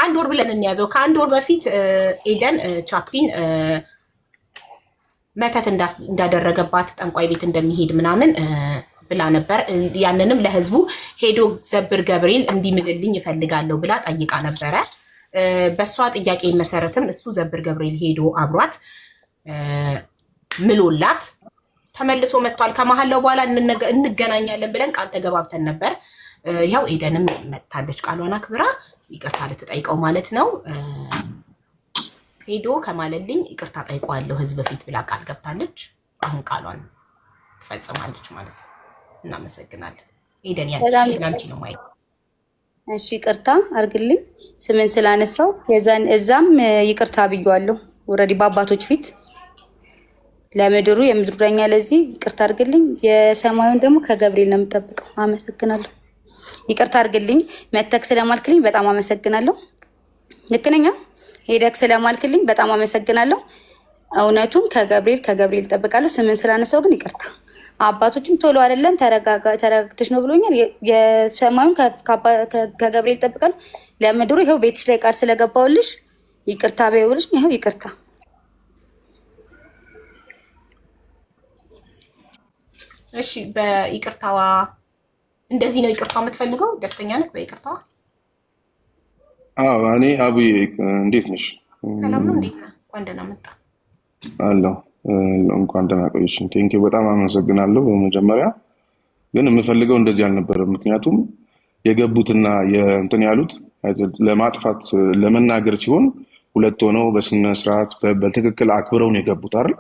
አንድ ወር ብለን እንያዘው። ከአንድ ወር በፊት ኤደን ቻፕሊን መተት እንዳደረገባት ጠንቋይ ቤት እንደሚሄድ ምናምን ብላ ነበር። ያንንም ለህዝቡ ሄዶ ዘብር ገብርኤል እንዲምልልኝ ይፈልጋለሁ ብላ ጠይቃ ነበረ። በእሷ ጥያቄ መሰረትም እሱ ዘብር ገብርኤል ሄዶ አብሯት ምሎላት ተመልሶ መጥቷል። ከመሀላው በኋላ እንገናኛለን ብለን ቃል ተገባብተን ነበር። ያው ኤደንም መጥታለች ቃሏን አክብራ ይቅርታ ልትጠይቀው ማለት ነው። ሄዶ ከማለልኝ ይቅርታ ጠይቀዋለሁ ህዝብ ፊት ብላ ቃል ገብታለች። አሁን ቃሏን ትፈጽማለች ማለት ነው። እናመሰግናለን ኤደን። ያንቺ ነው ማለት እሺ። ይቅርታ አርግልኝ ስምን ስላነሳው እዛም ይቅርታ ብየዋለሁ ኦልሬዲ በአባቶች ፊት ለምድሩ የምድሩ ዳኛ ለዚህ ይቅርታ አርግልኝ። የሰማዩን ደግሞ ከገብርኤል ነው የምጠብቀው። አመሰግናለሁ። ይቅርታ አርግልኝ። መተክ ስለማልክልኝ በጣም አመሰግናለሁ። ልክ ነኝ? ሄደክ ስለማልክልኝ በጣም አመሰግናለሁ። እውነቱን ከገብርኤል እጠብቃለሁ። ስምን ስላነሳው ግን ይቅርታ። አባቶችም ቶሎ አይደለም ተረጋግተሽ ነው ብሎኛል። የሰማዩን ከገብርኤል እጠብቃለሁ። ለምድሩ ይኸው ቤትሽ ላይ ቃል ስለገባውልሽ ይቅርታ በይውልሽ። ይኸው ይቅርታ። እሺ በይቅርታዋ እንደዚህ ነው ይቅርታ የምትፈልገው? ደስተኛ ነህ በይቅርታዋ? አዎ እኔ አቡዬ እንዴት ነሽ? ሰላም ነው። እንዴት ነህ? እንኳን ደህና መጣ አለሁ። እንኳን ደህና ቆይሽኝ። ቴንኪው በጣም አመሰግናለሁ። በመጀመሪያ ግን የምፈልገው እንደዚህ አልነበረም። ምክንያቱም የገቡትና የእንትን ያሉት ለማጥፋት ለመናገር ሲሆን ሁለት ሆነው በስነ ስርዓት በትክክል አክብረው ነው የገቡት አይደል?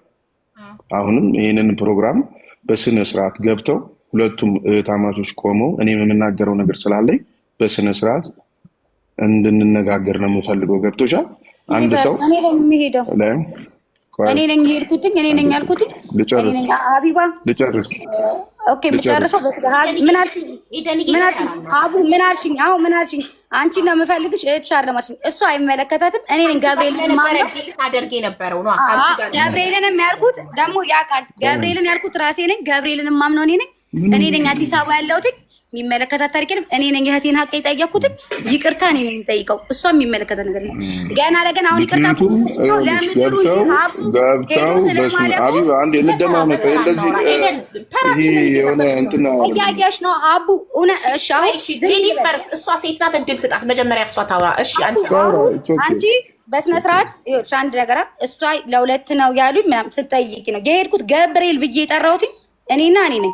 አሁንም ይሄንን ፕሮግራም በስነ ስርዓት ገብተው ሁለቱም እህታማቾች ቆመው እኔ የምናገረው ነገር ስላለኝ በስነ ስርዓት እንድንነጋገር ነው የምፈልገው። ገብቶሻል? አንድ ሰው እኔ ነኝ የሚሄደው እኔ ነኝ የሄድኩትኝ እኔ ነኝ ያልኩትኝ እኔ ነኝ ሀቢባ ልጨርስ። ኦኬ የምጨርሰው ምን አልሽኝ? አቡ ምን አልሽኝ? አዎ ምን አልሽኝ? አንቺን ነው የምፈልግሽ እህትሽ አይደለማልሽኝ። እሷ አይመለከታትም። እኔ ነኝ ገብርኤልን አደርግ የነበረው ነው። ገብርኤልን ያልኩት ደግሞ ያውቃል። ገብርኤልን ያልኩት ራሴ ነኝ። ገብርኤልን ማምነው እኔ ነኝ አዲስ አበባ ያለሁትኝ። የሚመለከታት ታሪክንም እኔ ነኝ እህቴን ሀቅ የጠየኩትን ይቅርታ እኔ ነኝ የምጠይቀው። እሷ የሚመለከታ ነገር ገና ለገና አሁን ይቅርታ ለምድሩ ሄዶ ስለማለት አንድ እንደማመጣ እንደዚህ ይሄ የሆነ እንትና እያየሽ ነው አቡ እሺ አሁን እሷ ሴት ናት። እድል ስጣት መጀመሪያ እሷ ታውራ። እሺ አንቺ በስነ ስርዓት ይኸውልሽ አንድ ነገር እሷ ለሁለት ነው ያሉኝ ምናምን ስትጠይቂ ነው የሄድኩት። ገብርኤል ብዬ የጠራሁትኝ እኔ ነኝ።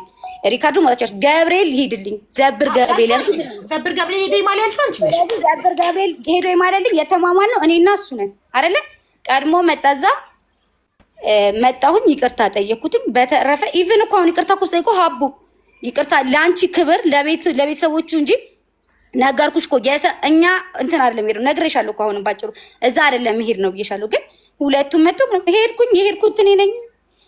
ሪካርዶ ማለቻች ገብርኤል ሄድልኝ ዘብር ገብርኤል ያልኩት ዘብር ገብርኤል ሄዶ ይማል ያልሽው አንቺ ነሽ። ዘብር ገብርኤል ሄዶ ይማልልኝ የተማማን ነው እኔና እሱ ነን አይደለ? ቀድሞ መጣዛ መጣሁኝ ይቅርታ ጠየኩትኝ። በተረፈ ኢቭን እኮ አሁን ይቅርታ እኮ ጠይቆ ሀቡ ይቅርታ ለአንቺ ክብር ለቤተሰቦቹ እንጂ ነገርኩሽ እኮ እኛ እንትን አይደለም ሄዱ ነግሬሻለሁ እኮ አሁንም ባጭሩ እዛ አይደለም ሄድ ነው ብዬሻለሁ። ግን ሁለቱም መጥቶ የሄድኩት እኔ ነኝ።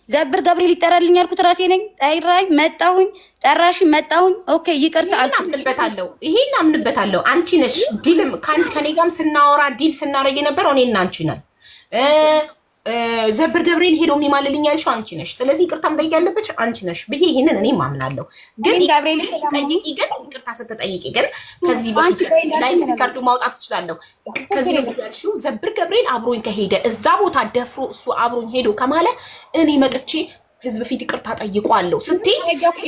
ዘብር ገብርኤል ይጠራልኝ ያልኩት ራሴ ነኝ። ጠራኝ መጣሁኝ፣ ጠራሽ መጣሁኝ። ኦኬ ይቅርታ አምንበታለሁ። ይሄን አምንበታለሁ። አንቺ ነሽ ዲልም ከኔ ጋርም ስናወራ ዲል ስናረግ የነበረው እኔና አንቺ ነን። ዘብር ገብርኤል ሄዶ የሚማልልኝ ያልሽው አንቺ ነሽ። ስለዚህ ይቅርታ መጠየቅ ያለብሽ አንቺ ነሽ ብዬ ይሄንን እኔ ማምናለሁ። ግን ገብርኤል ይቅርታ ስትጠይቂ ግን ከዚህ በፊት ላይ ሪካርዱ ማውጣት እችላለሁ። ከዚህ በፊት ያልሽው ዘብር ገብርኤል አብሮኝ ከሄደ እዛ ቦታ ደፍሮ እሱ አብሮኝ ሄዶ ከማለ እኔ መጥቼ ህዝብ ፊት ይቅርታ ጠይቋለሁ ስትይ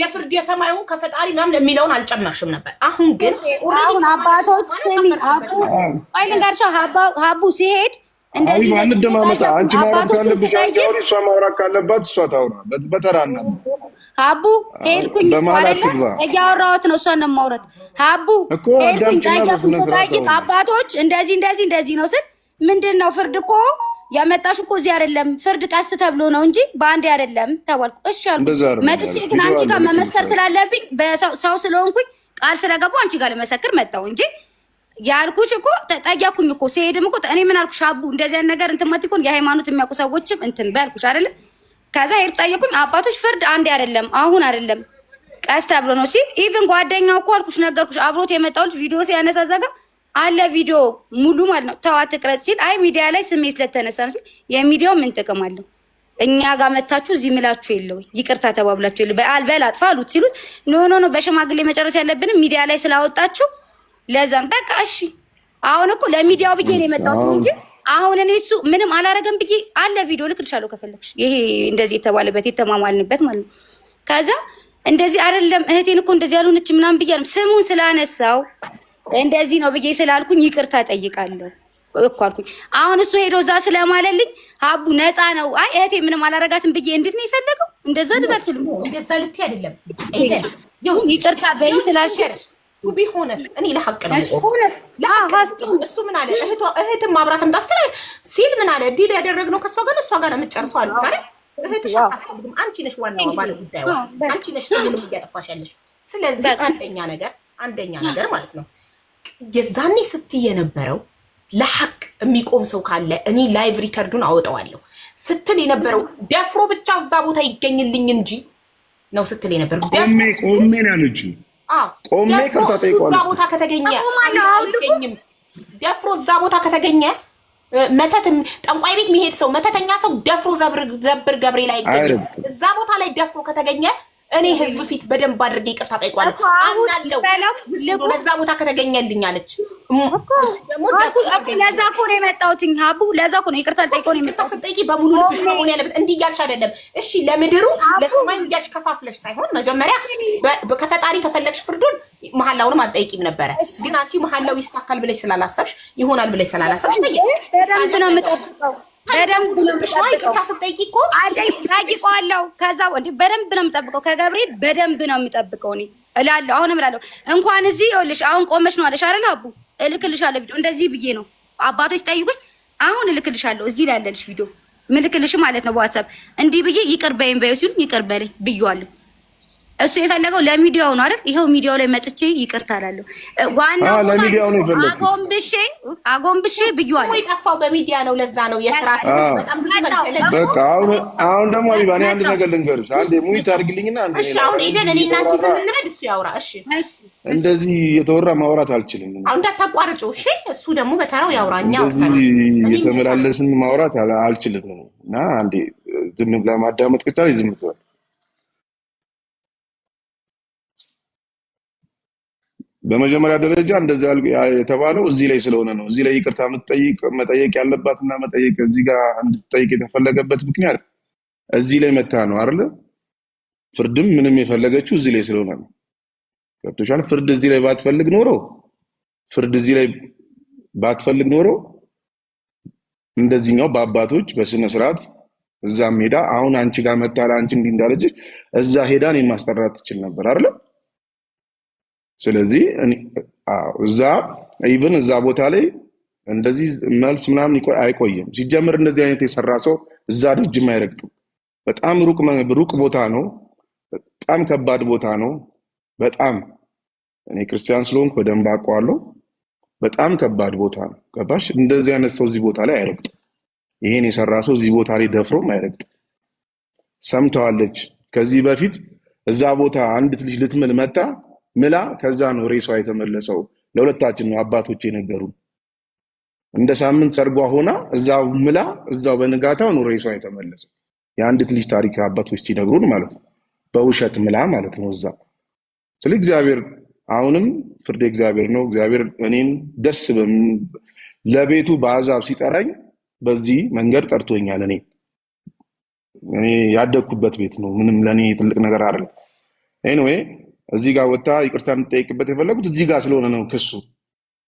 የፍርድ የሰማዩን ከፈጣሪ ምናምን የሚለውን አልጨመርሽም ነበር። አሁን ግን አሁን አባቶች ስሚ አይልንጋርሻ ሀቡ ሲሄድ እንደዚህ እንደማመጣ አንቺ ማውራት ካለብሽ አንቺ አውሪ፣ እሷ ማውራት ካለባት እሷ ታውራ። በተራና ሀቡ ሄድኩኝ አይደለ? እያወራሁት ነው። እሷን ነው የማውራት። ሀቡ ሄድኩኝ ጠየኩኝ። ስጠይቅ አባቶች እንደዚህ ነው ስል ምንድን ነው ፍርድ እኮ ያመጣሽ እኮ እዚህ አይደለም ፍርድ ቀስ ተብሎ ነው እንጂ በአንዴ አይደለም ተባልኩ። እሺ አልኩ። መጥቼ ግን አንቺ ጋር መመስከር ስላለብኝ ሰው ስለሆንኩኝ ቃል ስለገባሁ አንቺ ጋር ለመሰክር መጣሁ እንጂ ያልኩሽ እኮ ጠያኩኝ እኮ ሲሄድም እኮ እኔ ምን አልኩሽ? አቡ እንደዚህ አይነት ነገር እንትን መጥቶን የሃይማኖት የሚያውቁ ሰዎችም እንትን ባልኩሽ አይደለ? ከዛ ሄድ ጠየቁኝ። አባቶች ፍርድ አንዴ አይደለም አሁን አይደለም ቀስ ተብሎ ነው ሲል ኢቭን ጓደኛው እኮ አልኩሽ ነገርኩሽ። አብሮት የመጣው ልጅ ቪዲዮ ሲያነሳዛጋ አለ ቪዲዮ ሙሉ ማለት ነው። ተዋት ቅረጽ ሲል አይ ሚዲያ ላይ ስሜ ስለተነሳ ነው ሲል የሚዲያው ምን ጥቅም አለው? እኛ ጋር መታችሁ እዚህ ምላችሁ የለው ይቅርታ ተባብላችሁ የለው በል አጥፋ አሉት ሲሉት ኖ በሽማግሌ መጨረስ ያለብንም ሚዲያ ላይ ስላወጣችሁ ለዛም በቃ እሺ አሁን እኮ ለሚዲያው ብዬ ነው የመጣሁት እንጂ አሁን እኔ እሱ ምንም አላረገም ብዬ አለ ቪዲዮ ልክልሻለሁ ከፈለግሽ። ይሄ እንደዚህ የተባለበት የተማማልንበት ማለት ነው። ከዛ እንደዚህ አይደለም እህቴን እኮ እንደዚህ ያልሆነች ምናምን ብያለሁ። ስሙን ስላነሳው እንደዚህ ነው ብዬ ስላልኩኝ ይቅርታ ጠይቃለሁ እኮ አልኩኝ። አሁን እሱ ሄዶ እዛ ስለማለልኝ ሀቡ ነፃ ነው አይ እህቴ ምንም አላረጋትም ብዬ እንድል ነው የፈለገው። እንደዛ ልል አልችልም። እንደዛ ልትይ አይደለም ይቅርታ በይኝ ስላልሽ ቱ ቢ ሆነስ እኔ ለሐቅ ነው እሱ ምን አለ እህትም አብራትም ታስተላ ሲል ምን አለ ዲል ያደረግነው ከሷ ጋር እሷ ጋር የምትጨርሰው አለ አይደል? እህትሽ አታስፈልግም። አንቺ ነሽ ዋናው ባለ ጉዳዩ አንቺ ነሽ ሁሉንም እያጠፋሽ ያለሽ። ስለዚህ አንደኛ ነገር ማለት ነው የዛኔ ስትይ የነበረው ለሐቅ የሚቆም ሰው ካለ እኔ ላይቭ ሪከርዱን አወጣዋለሁ ስትል የነበረው ደፍሮ ብቻ እዛ ቦታ ይገኝልኝ እንጂ ነው ስትል የነበረው ቆሜ ነው ያለችው። ቆሜ ከርታ ጠይቋል። እዛ ቦታ ከተገኘ አይገኝም። ደፍሮ እዛ ቦታ ከተገኘ መተት ጠንቋይ ቤት የሚሄድ ሰው መተተኛ ሰው ደፍሮ ዘብር ገብሬ ላይ አይገኝም። እዛ ቦታ ላይ ደፍሮ ከተገኘ እኔ ህዝብ ፊት በደንብ አድርጌ ይቅርታ ጠይቋለሁ። አምናለሁ ለዛ ቦታ ከተገኘልኝ አለች። ለዛ እኮ ነው የመጣሁት ሀቡ። ለዛ እኮ ነው ይቅርታ ጠይቆ ነው የመጣሁት። ስትጠይቂ በሙሉ ልብሽ መሆን ያለበት እንዲህ እያልሽ አይደለም። እሺ ለምድሩ ለሰማዩ እያልሽ ከፋፍለሽ ሳይሆን መጀመሪያ ከፈጣሪ ከፈለግሽ ፍርዱን መሐላውንም አትጠይቂም ነበረ። ግን አንቺ መሐላው ይሳካል ብለሽ ስላላሰብሽ ይሆናል ብለሽ ስላላሰብሽ በደንብ ነው የምጠብቀው። በደንብ ነው የምጠብቀው። ስትጠይቂ እኮ ጠይቀዋለሁ። ከዛ በደንብ ነው የምጠብቀው። ከገብርኤል በደንብ ነው የምጠብቀው እኔ እላለሁ። አሁንም እላለሁ እንኳን እዚህ ይኸውልሽ አሁን ቆመሽ ነው አለሽ አይደል አቡ እልክልሻለሁ ቪዲዮ እንደዚህ ብዬ ነው አባቶች ጠይቁኝ። አሁን እልክልሻለሁ እዚህ ላይ ያለልሽ ቪዲዮ ምልክልሽ ማለት ነው በዋትስአፕ እንዲህ ብዬ ይቅር በይኝ በይው ሲሉኝ ይቅር በለኝ ብዬዋለሁ። እሱ የፈለገው ለሚዲያው ነው አይደል? ይሄው ሚዲያው ላይ መጥቼ ይቅርታ እላለሁ። ዋናው አጎንብሼ ብዬዋለሁ። ወይ ጠፋው በሚዲያ ነው። ለዛ ነው የስራ በጣም ብዙ በቃ አሁን ደግሞ አቢባኔ አንድ ነገር ልንገርሽ። አንዴ ሙይት አድርግልኝና አንዴ እሺ አሁን ሄደን እኔ እና አንቺ ዝም እንበል እሱ ያውራ። እሺ እንደዚህ የተወራ ማውራት አልችልም። አሁን እንዳታቋርጩ እሺ። እሱ ደግሞ በተራው ያውራኛ የተመላለስን ማውራት አልችልም እና አንዴ ዝም ብላ ማዳመጥ ከቻለሽ ዝም ትበል። በመጀመሪያ ደረጃ እንደዚህ የተባለው እዚህ ላይ ስለሆነ ነው። እዚህ ላይ ይቅርታ መጠየቅ ያለባትና መጠየቅ እዚህ ጋር እንድትጠይቅ የተፈለገበት ምክንያት እዚህ ላይ መታ ነው አይደል? ፍርድም ምንም የፈለገችው እዚህ ላይ ስለሆነ ነው። ገብቶሻል? ፍርድ እዚህ ላይ ባትፈልግ ኖሮ እንደዚህኛው በአባቶች በስነ ስርዓት እዛም ሄዳ አሁን አንቺ ጋር መጣ አንቺ እንዲህ እንዳለች እዛ ሄዳ እኔን ማስጠራት ትችል ነበር አይደል? ስለዚህ እዛ ኢቭን እዛ ቦታ ላይ እንደዚህ መልስ ምናምን አይቆይም። ሲጀምር እንደዚህ አይነት የሰራ ሰው እዛ ደጅም አይረግጥም። በጣም ሩቅ ቦታ ነው። በጣም ከባድ ቦታ ነው። በጣም እኔ ክርስቲያን ስለሆንኩ በደንብ አውቀዋለሁ። በጣም ከባድ ቦታ ነው። ገባሽ? እንደዚህ አይነት ሰው እዚህ ቦታ ላይ አይረግጥም። ይሄን የሰራ ሰው እዚህ ቦታ ላይ ደፍሮም አይረግጥም። ሰምተዋለች። ከዚህ በፊት እዛ ቦታ አንዲት ልጅ ልትምል መጣ ምላ ከዛ ነው ሬሷ የተመለሰው። ለሁለታችን ነው አባቶች የነገሩን። እንደ ሳምንት ሰርጓ ሆና እዛው ምላ እዛው በንጋታው ነው ሬሷ የተመለሰው። የአንዲት ልጅ ታሪክ አባቶች ሲነግሩን ማለት ነው። በውሸት ምላ ማለት ነው እዛ። ስለዚህ እግዚአብሔር አሁንም ፍርድ እግዚአብሔር ነው። እግዚአብሔር እኔን ደስ ለቤቱ በአዛብ ሲጠራኝ በዚህ መንገድ ጠርቶኛል። እኔ ያደግኩበት ቤት ነው። ምንም ለኔ ትልቅ ነገር አይደለም። ኤኒዌይ እዚህ ጋር ወጣ ይቅርታ እንጠይቅበት የፈለጉት እዚህ ጋር ስለሆነ ነው ክሱ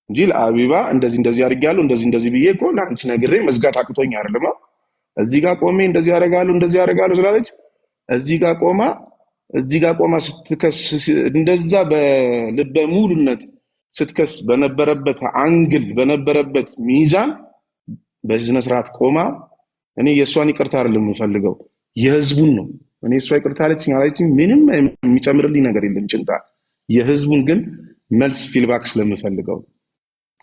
እንጂ ለአቢባ እንደዚህ አድርጊያለሁ እንደዚህ ብዬ እኮ ለአንቺ ነግሬ መዝጋት አቅቶኝ አይደለም። እዚህ ጋር ቆሜ እንደዚህ አደርጋለሁ ስላለች እዚህ ጋር ቆማ ስትከስ እንደዛ በልበ ሙሉነት ስትከስ በነበረበት አንግል በነበረበት ሚዛን በስነ ስርዓት ቆማ እኔ የእሷን ይቅርታ አይደለም የምፈልገው የህዝቡን ነው። እኔ እሷ ይቅርታ አለችኝ ምንም የሚጨምርልኝ ነገር የለም ጭንጣ። የህዝቡን ግን መልስ ፊድባክ ስለምፈልገው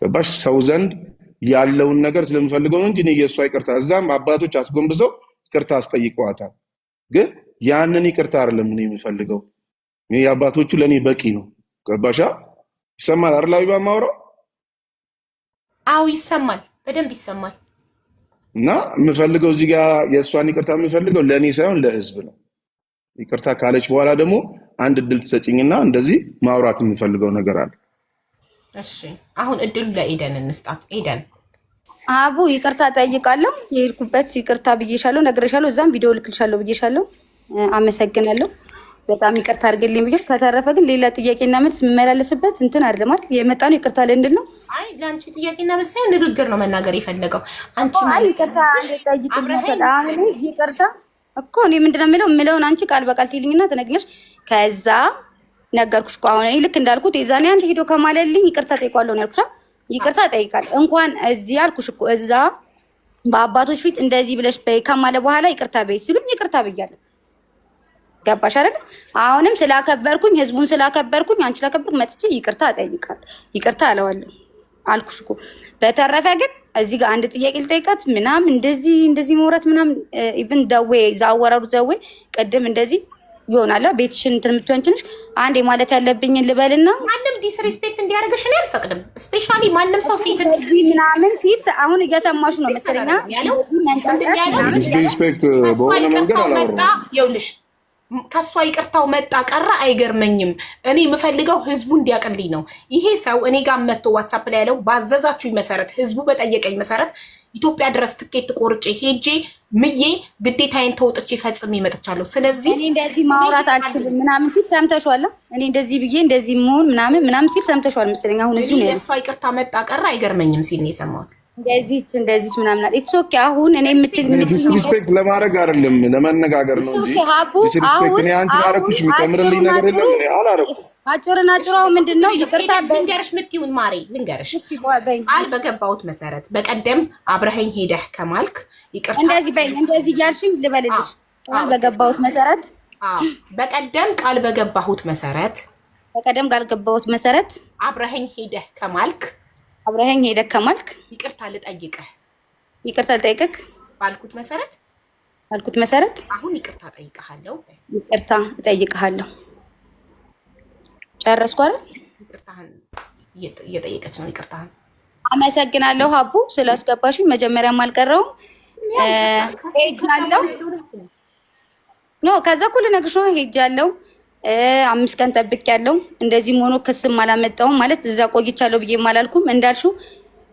ገባሽ? ሰው ዘንድ ያለውን ነገር ስለምፈልገው እንጂ እኔ የእሷ ይቅርታ እዛም አባቶች አስጎንብሰው ይቅርታ አስጠይቀዋታል። ግን ያንን ይቅርታ አይደለም እኔ የምፈልገው። እኔ የአባቶቹ ለኔ በቂ ነው። ገባሻ? ይሰማል አይደል? አቢባ ማውራው? አዎ ይሰማል፣ በደንብ ይሰማል። እና የምፈልገው እዚህ ጋር የእሷን ይቅርታ የምፈልገው ለኔ ሳይሆን ለህዝብ ነው። ይቅርታ ካለች በኋላ ደግሞ አንድ እድል ትሰጪኝና እንደዚህ ማውራት የምፈልገው ነገር አለ። እሺ አሁን እድሉ ለኤደን እንስጣት። ኤደን አቡ ይቅርታ ጠይቃለሁ። የሄድኩበት ይቅርታ ብዬሻለሁ፣ ነግሬሻለሁ። እዛም ቪዲዮ ልክልሻለሁ ብዬሻለሁ። አመሰግናለሁ። በጣም ይቅርታ አድርግልኝ ብዬ። ከተረፈ ግን ሌላ ጥያቄና መልስ የምመላለስበት እንትን አይደለም አይደል? የመጣ ነው ይቅርታ ለእንድን ነው? አይ ለአንቺ ጥያቄና መልስ ሳይሆን ንግግር ነው መናገር የፈለገው። አንቺ ይቅርታ ይቅርታ እኮ እኔ ምንድን ነው የምለውን አንቺ ቃል በቃል ትይልኝና ትነግኛለሽ። ከዛ ነገርኩሽ እኮ አሁን እኔ ልክ እንዳልኩት የዛኔ አንድ ሄዶ ከማለልኝ ይቅርታ ጠይቋለሁ ነው ያልኩሽ። ይቅርታ ጠይቃለሁ እንኳን እዚህ ያልኩሽ እኮ እዛ በአባቶች ፊት እንደዚህ ብለሽ በይ ከማለ በኋላ ይቅርታ በይ ሲሉኝ ይቅርታ ብያለሁ። ገባሽ አይደል? አሁንም ስላከበርኩኝ ህዝቡን ስላከበርኩኝ አንቺ ስላከበርኩ መጥቼ ይቅርታ እጠይቃለሁ። ይቅርታ አለዋለሁ አልኩሽ እኮ። በተረፈ ግን እዚህ ጋር አንድ ጥያቄ ልጠይቃት ምናምን እንደዚህ መውረት ምናምን ኢቭን ደዌ ዛወራሩ ደዌ ቅድም እንደዚህ ይሆናል ቤትሽን እንትን የምትወንችንሽ አንዴ ማለት ያለብኝን ልበልና ማንም ዲስሪስፔክት እንዲያደርግሽ እኔ አልፈቅድም። ስፔሻሊ ማንም ሰው ሴት እንደዚህ ምናምን ሲል አሁን እየሰማሽ ነው መሰለኝ። እንደዚህ መንጫጫት ምናምን ዲስሪስፔክት በሆነ መንገድ አላወራም። ይኸውልሽ ከሷ ይቅርታው መጣ ቀረ አይገርመኝም። እኔ የምፈልገው ህዝቡ እንዲያቀልኝ ነው። ይሄ ሰው እኔ ጋር መጥቶ ዋትሳፕ ላይ ያለው ባዘዛችሁኝ መሰረት ህዝቡ በጠየቀኝ መሰረት ኢትዮጵያ ድረስ ትኬት ቆርጬ ሄጄ ምዬ ግዴታዬን ተወጥቼ ፈጽሜ መጥቻለሁ። ስለዚህ እኔ እንደዚህ ማውራት አልችልም ምናምን ሲል ሰምተሽዋል። እኔ እንደዚህ ብዬ እንደዚህ መሆን ምናምን ሲል ሰምተሽዋል መሰለኝ። አሁን እዚህ ነው የሷ ይቅርታ መጣ ቀረ አይገርመኝም ሲል ነው የሰማሁት። እንደዚህ ምናምን አለ። ኢትስ ኦኬ። አሁን እኔ ዲስሪስፔክት ለማድረግ አይደለም ለመነጋገር ነው እንጂ ዲስሪስፔክት እኔ አንቺ ማረኩሽ የሚጨምርልኝ ነገር የለም። እኔ አላረኩም። አጭራው ምንድነው ይቅርታ ልንገርሽ ምትይውን ማሬ ልንገርሽ። ቃል በገባሁት መሰረት በቀደም አብረኸኝ ሄደህ ከማልክ ይቅርታ እንደዚህ እያልሽኝ ልበልልሽ። ቃል በገባሁት መሰረት በቀደም ቃል በገባሁት መሰረት አብረኸኝ ሄደህ ከማልክ ይቅርታ ልጠይቅህ ባልኩት መሰረት አሁን ይቅርታ እጠይቅሃለሁ። ጨረስኩ አይደል? ይቅርታህን እየጠየቀች ነው። ይቅርታህን አመሰግናለሁ ሀቡ ስላስገባሽኝ። መጀመሪያም አልቀረውም ሄጃለሁ። ከዛ እኮ ልነግርሽ ነው ሄጃለሁ። 5 ቀን ጠብቄያለሁ። እንደዚህ ሆኖ ክስም አላመጣሁም ማለት እዛ ቆይቻለሁ ብዬም አላልኩም። እንዳልሽው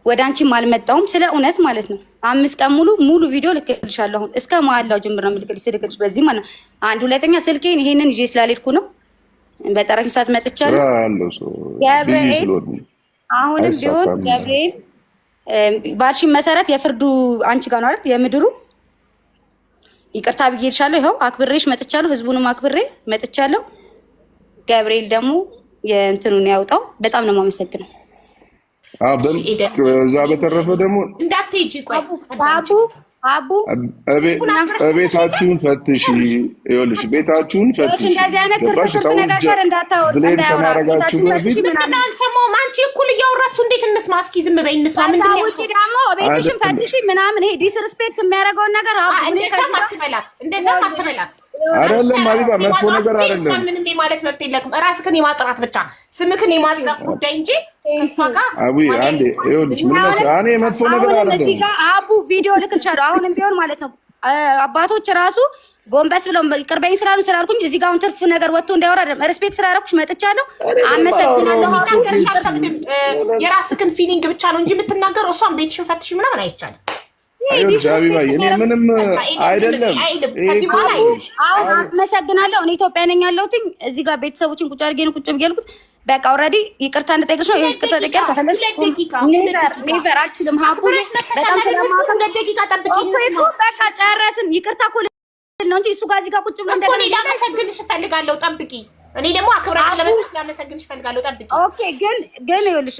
ወደ አንቺም አልመጣሁም ስለ እውነት ማለት ነው። 5 ቀን ሙሉ ቪዲዮ ልክልሻለሁ። አሁን እስከ መሀላው ጀምሮ ነው ልክልሽ በዚህ ማለት ነው። ሁለተኛ ስልኬን ይሄንን ይዤ ስላልሄድኩ ነው። በጠራሽ ሰዓት መጥቻለሁ። ገብርኤል አሁንም ቢሆን ገብርኤል ባልሽኝ መሰረት የፍርዱ አንቺ ጋር ነው አይደል? የምድሩ ይቅርታ ብዬልሻለሁ። ይኸው አክብሬሽ መጥቻለሁ። ህዝቡንም አክብሬ መጥቻለሁ። ገብርኤል ደግሞ የእንትኑን ያውጣው። በጣም ነው የማመሰግነው። እዛ በተረፈ ደግሞ እንዳትሄጂ ቆይ አቡ ቤታችሁን ፈትሽ። ይኸውልሽ ቤታችሁን ፈትሽ። እንደዚህ አይነት ነገር እንዳታወራ ከማረጋችሁ በፊት ምንድነው አልሰማሁም። አንቺ እኩል እያወራችሁ እንዴት እንስማ? እስኪ ዝም በይ እንስማ። ምንድነው ውጪ ደግሞ ቤትሽን ፈትሽ ምናምን ይሄ ዲስሪስፔክት የሚያደርገውን ነገር አቡ እንደዛም አትበላት አይደለም ሀቢባ፣ መጥፎ ነገር አይደለም። ምንም የማለት መብት የለክም። ራስህን የማጥራት ብቻ ስምክን የማጽዳት ጉዳይ እንጂ እሷ ጋር አንዴ ይኸውልሽ ምን መሰለህ እኔ መጥፎ ነገር አይደለም። አቡ ቪዲዮ ልክልሻለሁ አሁንም ቢሆን ማለት ነው። አባቶች ራሱ ጎንበስ ብለው ቅርበኝ ስላልኩኝ እዚህ ጋር አሁን ትርፍ ነገር ወጥቶ እንዳይወራ ሪስፔክት ስላደረኩሽ መጥቻለሁ። አመሰግናለሁ። የራስህን ፊሊንግ ብቻ ነው እንጂ የምትናገረው እሷን ቤትሽን ፈትሽ ምናምን አይቻልም። ምንም አይደለም። አሁን አመሰግናለሁ። እኔ ኢትዮጵያ ነኝ ያለሁት እዚህ ጋር ቤተሰቦችን ቁጭ አድርጌ ነው ቁጭ ብያለሁ። በቃ ኦልሬዲ ይቅርታ እንጠይቅሽ ነው። ይቅርታ ጠይቂያ ከፈለግሽ ኔቨር አልችልም። ሀቡ በጣም በቃ ጨረስን። ይቅርታ እኮ ነው እንጂ እሱ ጋር እዚህ ጋር ቁጭ ብሎ እንደሆነ ላመሰግንሽ እፈልጋለሁ። ጠብቂ። እኔ ደግሞ አክብራሽ ስለመጣሽ ላመሰግንሽ እፈልጋለሁ። ጠብቂ። ኦኬ። ግን ይኸውልሽ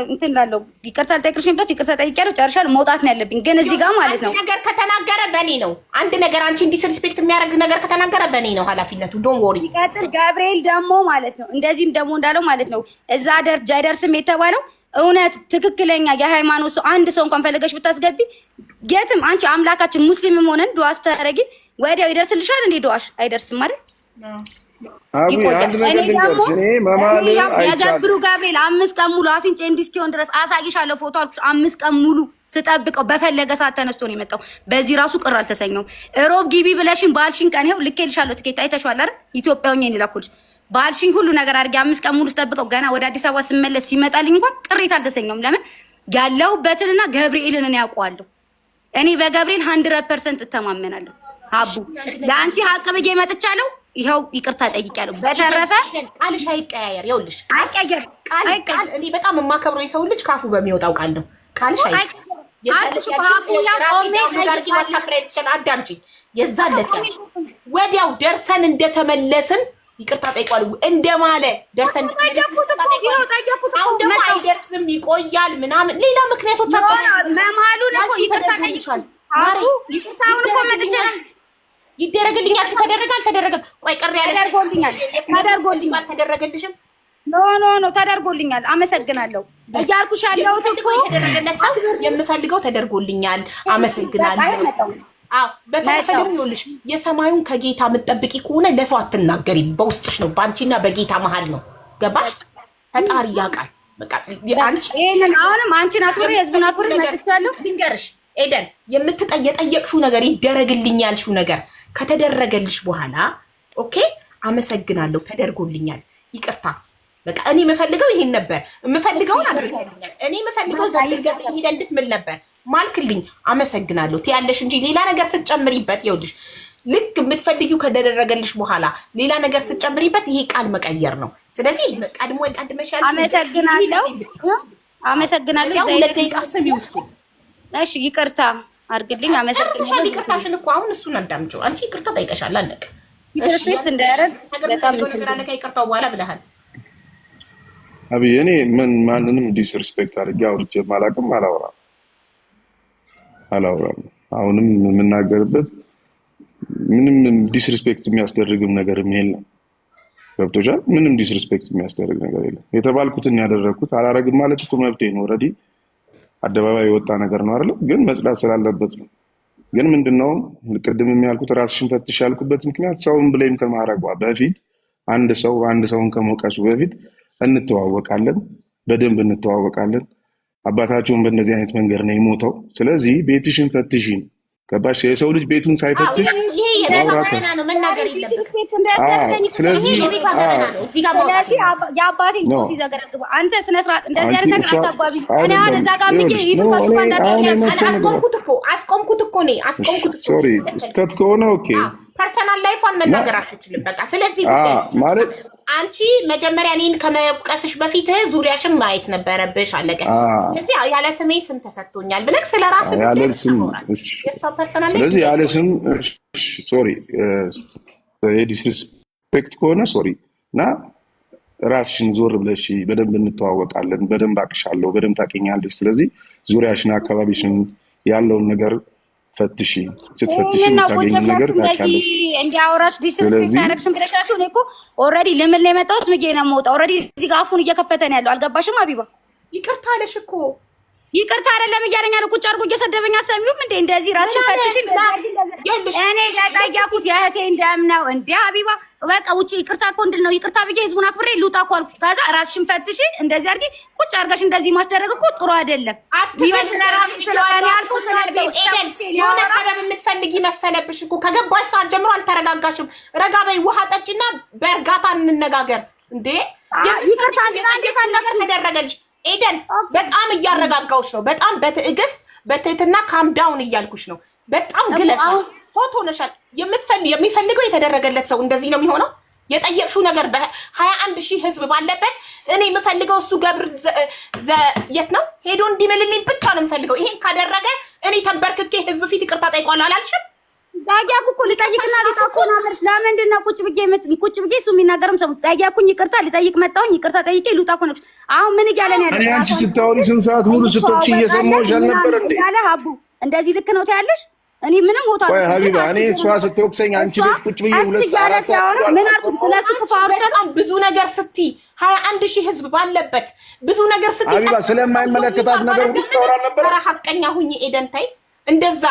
እንትን ላለው ይቅርታ ልጠይቅሽኝ ብሎት ይቅርታ ጠይቂያለሁ። ጨርሻለሁ። መውጣት ነው ያለብኝ። ግን እዚህ ጋር ማለት ነው ነገር ከተናገረ በእኔ ነው። አንድ ነገር አንቺን ዲስሪስፔክት የሚያደርግ ነገር ከተናገረ በእኔ ነው ኃላፊነቱ። ዶንት ወሪ። ይቀጥል። ገብርኤል ደግሞ ማለት ነው እንደዚህም ደግሞ እንዳለው ማለት ነው እዛ ደረጃ አይደርስም የተባለው እውነት ትክክለኛ የሃይማኖት ሰው አንድ ሰው እንኳን ፈለገሽ ብታስገቢ የትም አንቺ አምላካችን ሙስሊምም ሆነን ዱዓ ስታደርጊ ወዲያው ይደርስልሻል። እንዴ ዱዓሽ አይደርስም ማለት የዘብሩ ገብርኤል 5 ቀን ሙሉ አፍንጬ እንዲህ እስኪሆን ድረስ አሳይሻለሁ። ፎቶ አልኩሽ። 5 ቀን ሙሉ ስጠብቀው በፈለገ ሰዓት ተነስቶ ነው የመጣው። በዚህ ራሱ ቅር አልተሰኘውም። ሮብ ግቢ ብለሽን ባልሽን ቀን ይኸው ልኬልሻለሁ። ትኬት አይተሽዋል አይደል? ኢትዮጵያ ሆኜ ነው ላኩልሽ። ባልሽኝ ሁሉ ነገር አድርጌ 5 ቀን ሙሉ ጠብቀው ገና ወደ አዲስ አበባ ስመለስ ሲመጣልኝ እንኳን ቅሬታ አልተሰኘውም። ለምን ያለሁበትንና ገብርኤልን እኔ ያውቀዋለሁ። እኔ በገብርኤል 100% እተማመናለሁ። አቡ ለአንቺ ሀቅ ብዬ መጥቻለሁ። ይኸው ይቅርታ ጠይቄያለሁ። በተረፈ ቃልሽ አይቀያየር። ይኸውልሽ ቃል እኔ በጣም የማከብረው የሰው ልጅ ካፉ በሚወጣው ቃል ነው። ቃልሽ አዳምጪኝ። የዛን ዕለት ወዲያው ደርሰን እንደተመለስን ይቅርታ ጠይቋል እንደማለ ደርሰን አሁን ደግሞ አይደርስም ይቆያል ምናምን ሌላ ምክንያቶቻችን ለማሉ ነው። ይቅርታ ጠይቋል። ይቅርታውን እኮ መጥቻለሁ። ይደረግልኛል። ተደረገ አልተደረገም? ቆይ ቀር ያለ ተደርጎልኛል። ተደረገልሽም? ኖ ተደርጎልኛል። አመሰግናለሁ እያልኩሽ ያለሁት እኮ የተደረገለት ሰው የምፈልገው ተደርጎልኛል። አመሰግናለሁ። አዎ በተረፈ ደግሞ ይኸውልሽ የሰማዩን ከጌታ የምትጠብቂ ከሆነ ለሰው አትናገሪም። በውስጥሽ ነው፣ በአንቺና በጌታ መሀል ነው። ገባሽ? ፈጣሪ ያውቃል። በቃ አንቺ ይሄንን አሁንም አንቺን አክብሬ ህዝቡን አክብሬ መጥቻለሁ። ልንገርሽ ኤደን የጠየቅሽው ነገር ይደረግልኝ ያልሽው ነገር ከተደረገልሽ በኋላ ኦኬ አመሰግናለሁ፣ ተደርጎልኛል፣ ይቅርታ በቃ እኔ የምፈልገው ይሄን ነበር፣ የምፈልገውን አድርጋልኛል። እኔ የምፈልገው ዘልገብ ሄደ እንድትምል ነበር ማልክልኝ፣ አመሰግናለሁ ትያለሽ እንጂ ሌላ ነገር ስትጨምሪበት ይኸውልሽ ልክ የምትፈልጊው ከደረገልሽ በኋላ ሌላ ነገር ስትጨምሪበት ይሄ ቃል መቀየር ነው። ስለዚህ ቀድሞ ቀድመሻል። አመሰግናለሁ። ሁለተኛ ስሚ ውስጡ እሺ ይቅርታ አርግልኝ። አመሰግናለሁ። ይቅርታሽን እኮ አሁን እሱን አዳምጪው። አንቺ ይቅርታ ጠይቀሻል፣ አለቀ። ዲስሪስፔክት እንዳያረግ በጣም ነገር አለ። ከይቅርታው በኋላ ብለሃል። አብይ እኔ ማንንም ዲስሪስፔክት አድርጌ አውርቼ ማላቅም አላወራም። አሁንም የምናገርበት ምንም ዲስሪስፔክት የሚያስደርግም ነገርም የለም። ገብቶሻል? ምንም ዲስሪስፔክት የሚያስደርግ ነገር የለም። የተባልኩትን ያደረኩት አላረግም ማለት እኮ መብቴ ነው። ኦልሬዲ አደባባይ የወጣ ነገር ነው አይደል? ግን መጽዳት ስላለበት ነው። ግን ምንድነው ቅድም የሚያልኩት ራስሽን ፈትሽ ያልኩበት ምክንያት ሰውን ብሌም ከማድረጓ በፊት አንድ ሰውን ከመውቀሱ በፊት እንተዋወቃለን፣ በደንብ እንተዋወቃለን። አባታቸውን በእንደዚህ አይነት መንገድ ነው የሞተው። ስለዚህ ቤትሽን ፈትሽን። ገባሽ? የሰው ልጅ ቤቱን ሳይፈትሽ ማውራት ነው መናገር የለበትም። ስለዚህ የአባቴን ጦስ ይዘገረግቡ አንተ ስነ ስርዓት እንደዚህ አይነት ነገር አታጓቢ። እኔ አሁን እዛ ጋር ብዬ ይልታሱ አስቆምኩት እኮ ነው። ሶሪ ስከት ከሆነ ኦኬ ፐርሰናል ላይፏን መናገር አትችልም። በቃ ስለዚህ ማለት አንቺ መጀመሪያ እኔን ከመውቀስሽ በፊት ዙሪያሽን ማየት ነበረብሽ። አለቀ። ስለዚህ ያለ ስሜ ስም ተሰጥቶኛል ብለህ ስለራስህ ስለዚህ ያለ ስም ሶሪ ዲስሪስፔክት ከሆነ ሶሪ እና ራስሽን ዞር ብለሽ በደንብ እንተዋወቃለን፣ በደንብ አቅሻለሁ፣ በደንብ ታውቂኛለሽ። ስለዚህ ዙሪያሽን አካባቢሽን ያለውን ነገር ፈትሺ። ስትፈትሺ የምታገኙ ነገር ታውቂያለሽ። እንዲያወራሽ ዲስሪስፔክት አደረግሽም ብለሻችሁ እኔ እኮ ኦልሬዲ ልምን ላይ መጣሁት ምጌ ነው የምወጣው። ኦልሬዲ እዚህ ጋር አፉን እየከፈተ ነው ያለው። አልገባሽም ሀቢባ? ይቅርታ አለሽ እኮ ይቅርታ አይደለም እያለኝ ነው። ቁጭ አድርጎ እየሰደበኝ አሰሚውም እንዴ? እንደዚህ ራስሽን ፈትሺ። እኔ ያጣያኩት የእህቴ እንደም ነው እንዴ ሀቢባ? በቃ ውጪ ይቅርታ እኮ እንድል ነው። ይቅርታ ብዬ ህዝቡን አክብሬ ልውጣ እኮ አልኩሽ። ከዛ ራስሽን ፈትሺ እንደዚህ አድርጊ። ቁጭ አድርጋሽ እንደዚህ ማስደረግ እኮ ጥሩ አይደለም። ይመስል ራስ ስለቀን ያልኩ የሆነ ሰበብ የምትፈልጊ መሰለብሽ እኮ። ከገባሽ ሰዓት ጀምሮ አልተረጋጋሽም። ረጋ በይ፣ ውሃ ጠጪና በእርጋታ እንነጋገር። እንዴ ይቅርታ አንዴ ፈለግሽ ተደረገልሽ። ኤደን በጣም እያረጋጋውሽ ነው። በጣም በትዕግስት በትህትና ካም ዳውን እያልኩሽ ነው። በጣም ግለሻል፣ ሆት ሆነሻል። የሚፈልገው የተደረገለት ሰው እንደዚህ ነው የሚሆነው። የጠየቅሽው ነገር በ21,000 ህዝብ ባለበት እኔ የምፈልገው እሱ ገብር የት ነው ሄዶ እንዲምልልኝ ብቻ ነው የምፈልገው። ይሄን ካደረገ እኔ ተንበርክኬ ህዝብ ፊት ይቅርታ ጠይቋል አላልሽም? ዛጊያኩ ልጠይቅና ልጣቆና አመርሽ ለምንድን ነው ቁጭ ብዬ እሱ የሚናገርም ሰው ዛጊያኩኝ ይቅርታ ልጠይቅ መጣሁኝ። ይቅርታ ጠይቄ ልውጣ ኮነች። አሁን ምን እያለን ያለ? እኔ አንቺ ስታወሪ ስንት ሰዓት ሙሉ ስትወጪ እየሰማሁሽ አልነበር እንዴ? ያለ ሀቡ እንደዚህ ልክ ነው ታያለሽ። እኔ ምንም ቦታ ወይ ሀቢባ እኔ እሷ ስትወቅሰኝ አንቺ ቤት ቁጭ ብዬ ሁለት ሰዓት ሲያወራ ምን አልኩኝ? ስለሱ ክፋውርቻ ብዙ ነገር ስትይ 21,000 ህዝብ ባለበት ብዙ ነገር ስትይ ሀቢባ ስለማይመለከታት ነገር ሁሉ ታወራ ነበር። ኧረ ሐቀኛ ሁኚ ኤደን ታይ። እንደዛ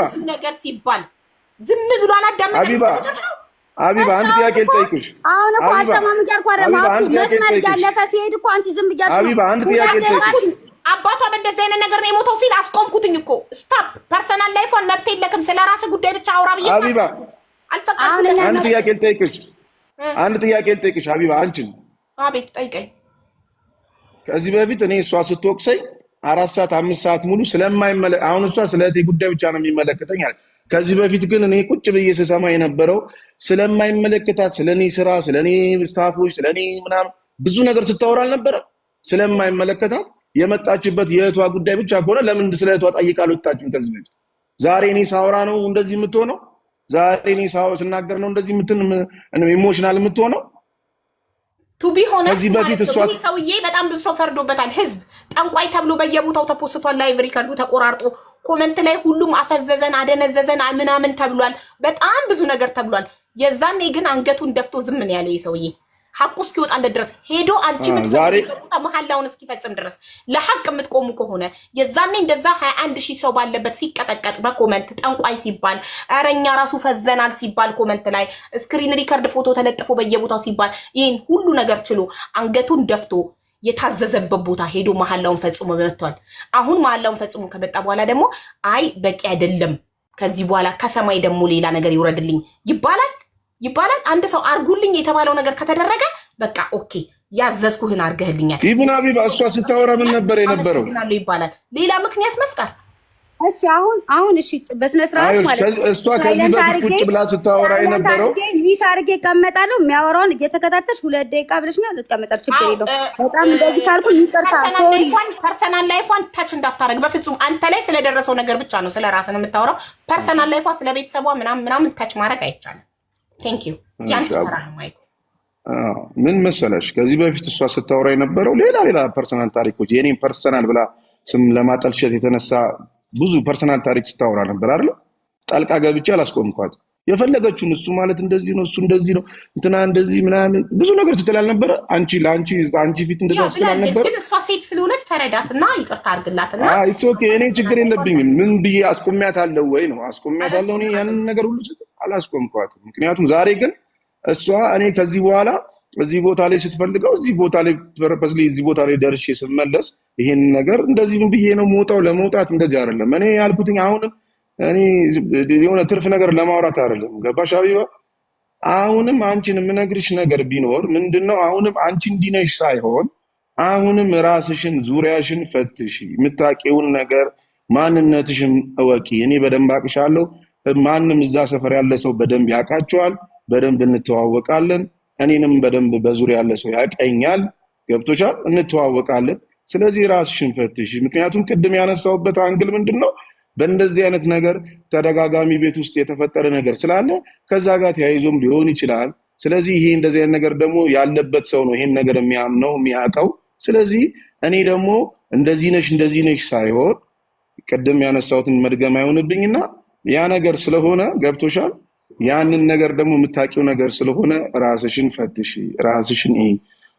ብዙ ነገር ሲባል ዝም ብሎ አላዳመጠም። ሀቢባ አንድ ጥያቄ ልጠይቅሽ። አሁን እኮ አልሰማም እያልኩ አይደለም። መስመር ያለፈ ሲሄድ እኮ አንቺ ዝም ብያለሽ። ሀቢባ አንድ ጥያቄ ልጠይቅሽ። አባቷ በእንደዚህ አይነት ነገር ነው የሞተው ሲል አስቆምኩትኝ እኮ። ስታፕ ፐርሰናል ላይፎን መብት የለክም። ስለራስህ ጉዳይ ብቻ አውራ ብዬ ሀቢባ አልፈቀድኩም። አንድ ጥያቄ ልጠይቅሽ። አንድ ጥያቄ ልጠይቅሽ ሀቢባ አንቺን። አቤት ጠይቀኝ። ከዚህ በፊት እኔ እሷ ስትወቅሰኝ 4 ሰዓት 5 ሰዓት ሙሉ አሁን እሷ ስለ እህቴ ጉዳይ ብቻ ነው የሚመለከተኝ አለ። ከዚህ በፊት ግን እኔ ቁጭ ብዬ ስሰማ የነበረው ስለማይመለከታት ስለኔ ስራ፣ ስለኔ ስታፎች፣ ስለኔ ምናምን ብዙ ነገር ስታወራ አልነበረም? ስለማይመለከታት የመጣችበት የእህቷ ጉዳይ ብቻ ከሆነ ለምን ስለ እህቷ ጠይቃ አልወጣችም ከዚህ በፊት? ዛሬ እኔ ሳወራ ነው እንደዚህ የምትሆነው? ዛሬ እኔ ስናገር ነው እንደዚህ ኢሞሽናል የምትሆነው? ቱቢ ሆነ ሰውዬ በጣም ብዙ ሰው ፈርዶበታል። ህዝብ ጠንቋይ ተብሎ በየቦታው ተፖስቷል። ላይቭ ሪከርዱ ተቆራርጦ ኮመንት ላይ ሁሉም አፈዘዘን፣ አደነዘዘን ምናምን ተብሏል። በጣም ብዙ ነገር ተብሏል። የዛኔ ግን አንገቱን ደፍቶ ዝም ነው ያለው የሰውዬ ሐቁ እስኪወጣለት ድረስ ሄዶ አንቺ የምትፈልጉት መሐላውን እስኪፈጽም ድረስ ለሐቅ የምትቆሙ ከሆነ የዛኔ እንደዛ 21,000 ሰው ባለበት ሲቀጠቀጥ በኮመንት ጠንቋይ ሲባል አረኛ ራሱ ፈዘናል ሲባል ኮመንት ላይ ስክሪን ሪከርድ ፎቶ ተለጥፎ በየቦታው ሲባል ይህን ሁሉ ነገር ችሎ አንገቱን ደፍቶ የታዘዘበት ቦታ ሄዶ መሐላውን ፈጽሞ መጥቷል። አሁን መሐላውን ፈጽሞ ከመጣ በኋላ ደግሞ አይ በቂ አይደለም ከዚህ በኋላ ከሰማይ ደግሞ ሌላ ነገር ይውረድልኝ ይባላል። አንድ ሰው አርጉልኝ የተባለው ነገር ከተደረገ በቃ ኦኬ ያዘዝኩህን አርገህልኛል። ኢብኑ ሀቢባ እሷ ስታወራ ምን ነበር የነበረው ይባላል። ሌላ ምክንያት መፍጠር። እሺ አሁን እሺ በስነ ስርዓት ማለት እሷ ከዚህ በፊት ቁጭ ብላ ስታወራ የነበረው ሚት አርጌ እቀመጣለሁ። የሚያወራውን እየተከታተልሽ 2 ደቂቃ ብለሽኛል። እቀመጣለሁ፣ ችግር የለውም። በጣም እንደዚህ ካልኩ ይቅርታ፣ ሶሪ። ፐርሰናል ላይፏን ታች እንዳታረግ በፍጹም። አንተ ላይ ስለደረሰው ነገር ብቻ ነው ስለ ራስህ የምታወራው። ፐርሰናል ላይፏ ስለ ቤተሰቧ ምናምን ታች ማድረግ አይቻልም። ቴንክ ዩ ያንተ ተራ ነው ማይኩ። ምን መሰለሽ ከዚህ በፊት እሷ ስታወራ የነበረው ሌላ ፐርሰናል ታሪኮች የኔን ፐርሰናል ብላ ስም ለማጠልሸት የተነሳ ብዙ ፐርሰናል ታሪክ ስታወራ ነበር አይደል? ጣልቃ ገብቼ አላስቆምኳት። የፈለገችውን እሱ ማለት እንደዚህ ነው፣ እሱ እንደዚህ ነው፣ እንትና እንደዚህ ምናምን ብዙ ነገር ስትል አልነበረ? አንቺ ፊት እንደዛ ስትል አልነበረ? ግን እሷ ሴት ስለሆነች ተረዳትና ይቅርታ አድርግላትና ኢትስ ኦኬ። እኔ ችግር የለብኝም። ምን ብዬ አስቆሚያታለሁ ወይ ነው? አስቆሚያታለሁ። እኔ ያንን ነገር ሁሉ አላስቆምኳትም። ምክንያቱም ዛሬ ግን እሷ እኔ ከዚህ በኋላ እዚህ ቦታ ላይ ስትፈልገው እዚህ ቦታ ላይ ፐርፐስሊ እዚህ ቦታ ላይ ደርሼ ስመለስ ይሄን ነገር እንደዚህ ምን ብዬ ነው የምወጣው? ለመውጣት እንደዚህ አይደለም እኔ ያልኩትኝ። አሁንም እኔ የሆነ ትርፍ ነገር ለማውራት አይደለም። ገባሽ ሀቢባ? አሁንም አንቺን የምነግርሽ ነገር ቢኖር ምንድነው፣ አሁንም አንቺ እንዲነሽ ሳይሆን አሁንም ራስሽን ዙሪያሽን ፈትሽ፣ የምታውቂውን ነገር ማንነትሽን እወቂ። እኔ በደንብ አቅሻለሁ። ማንም እዛ ሰፈር ያለ ሰው በደንብ ያውቃቸዋል። በደንብ እንተዋወቃለን። እኔንም በደንብ በዙሪያ ያለ ሰው ያቀኛል። ገብቶሻል? እንተዋወቃለን። ስለዚህ ራስሽን ፈትሽ። ምክንያቱም ቅድም ያነሳውበት አንግል ምንድነው፣ በእንደዚህ አይነት ነገር ተደጋጋሚ ቤት ውስጥ የተፈጠረ ነገር ስላለ ከዛ ጋር ተያይዞም ሊሆን ይችላል። ስለዚህ ይሄ እንደዚህ አይነት ነገር ደግሞ ያለበት ሰው ነው ይሄን ነገር የሚያምነው የሚያውቀው። ስለዚህ እኔ ደግሞ እንደዚህ ነሽ ሳይሆን ቅድም ያነሳውትን መድገም አይሆንብኝና ያ ነገር ስለሆነ ገብቶሻል። ያንን ነገር ደግሞ የምታውቂው ነገር ስለሆነ ራስሽን ፈትሽ፣ ራስሽን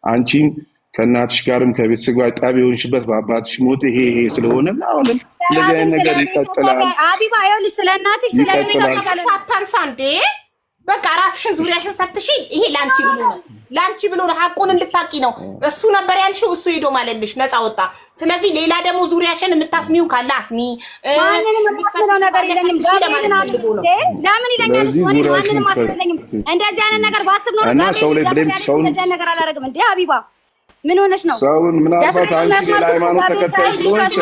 አንቺም ከእናትሽ ጋርም ከቤተሰብ ጋር ጣቢ የሆንሽበት በአባትሽ ሞት ይሄ ስለሆነ አሁንም እንደዚህ አይነት ነገር ይቀጥላል። ሀቢባ ይኸውልሽ ስለ እናትሽ ስለ አታንሳ እንዴ። በቃ ራስሽን ዙሪያሽን ፈትሽ። ይሄ ላንቺ ብሎ ነው ሐቁን እንድታቂ ነው። እሱ ነበር ያልሽው፣ እሱ ሄዶ ማለልሽ ነፃ ወጣ። ስለዚህ ሌላ ደግሞ ዙሪያሽን የምታስሚው ካለ አስሚ። ማንንም የምታስምለው ነገር የለኝም። ለምን ይለኛል እሱ? እኔ ማንንም አስመለኝም። እንደዚህ አይነት ነገር ባስብ ነው እንደዚህ ነገር አላደርግም እንዴ ሀቢባ። ምን ሆነሽ ነው? ሰውን ምናልባት አንቺ ሌላ ሃይማኖት ተከታይ ስለሆንሽ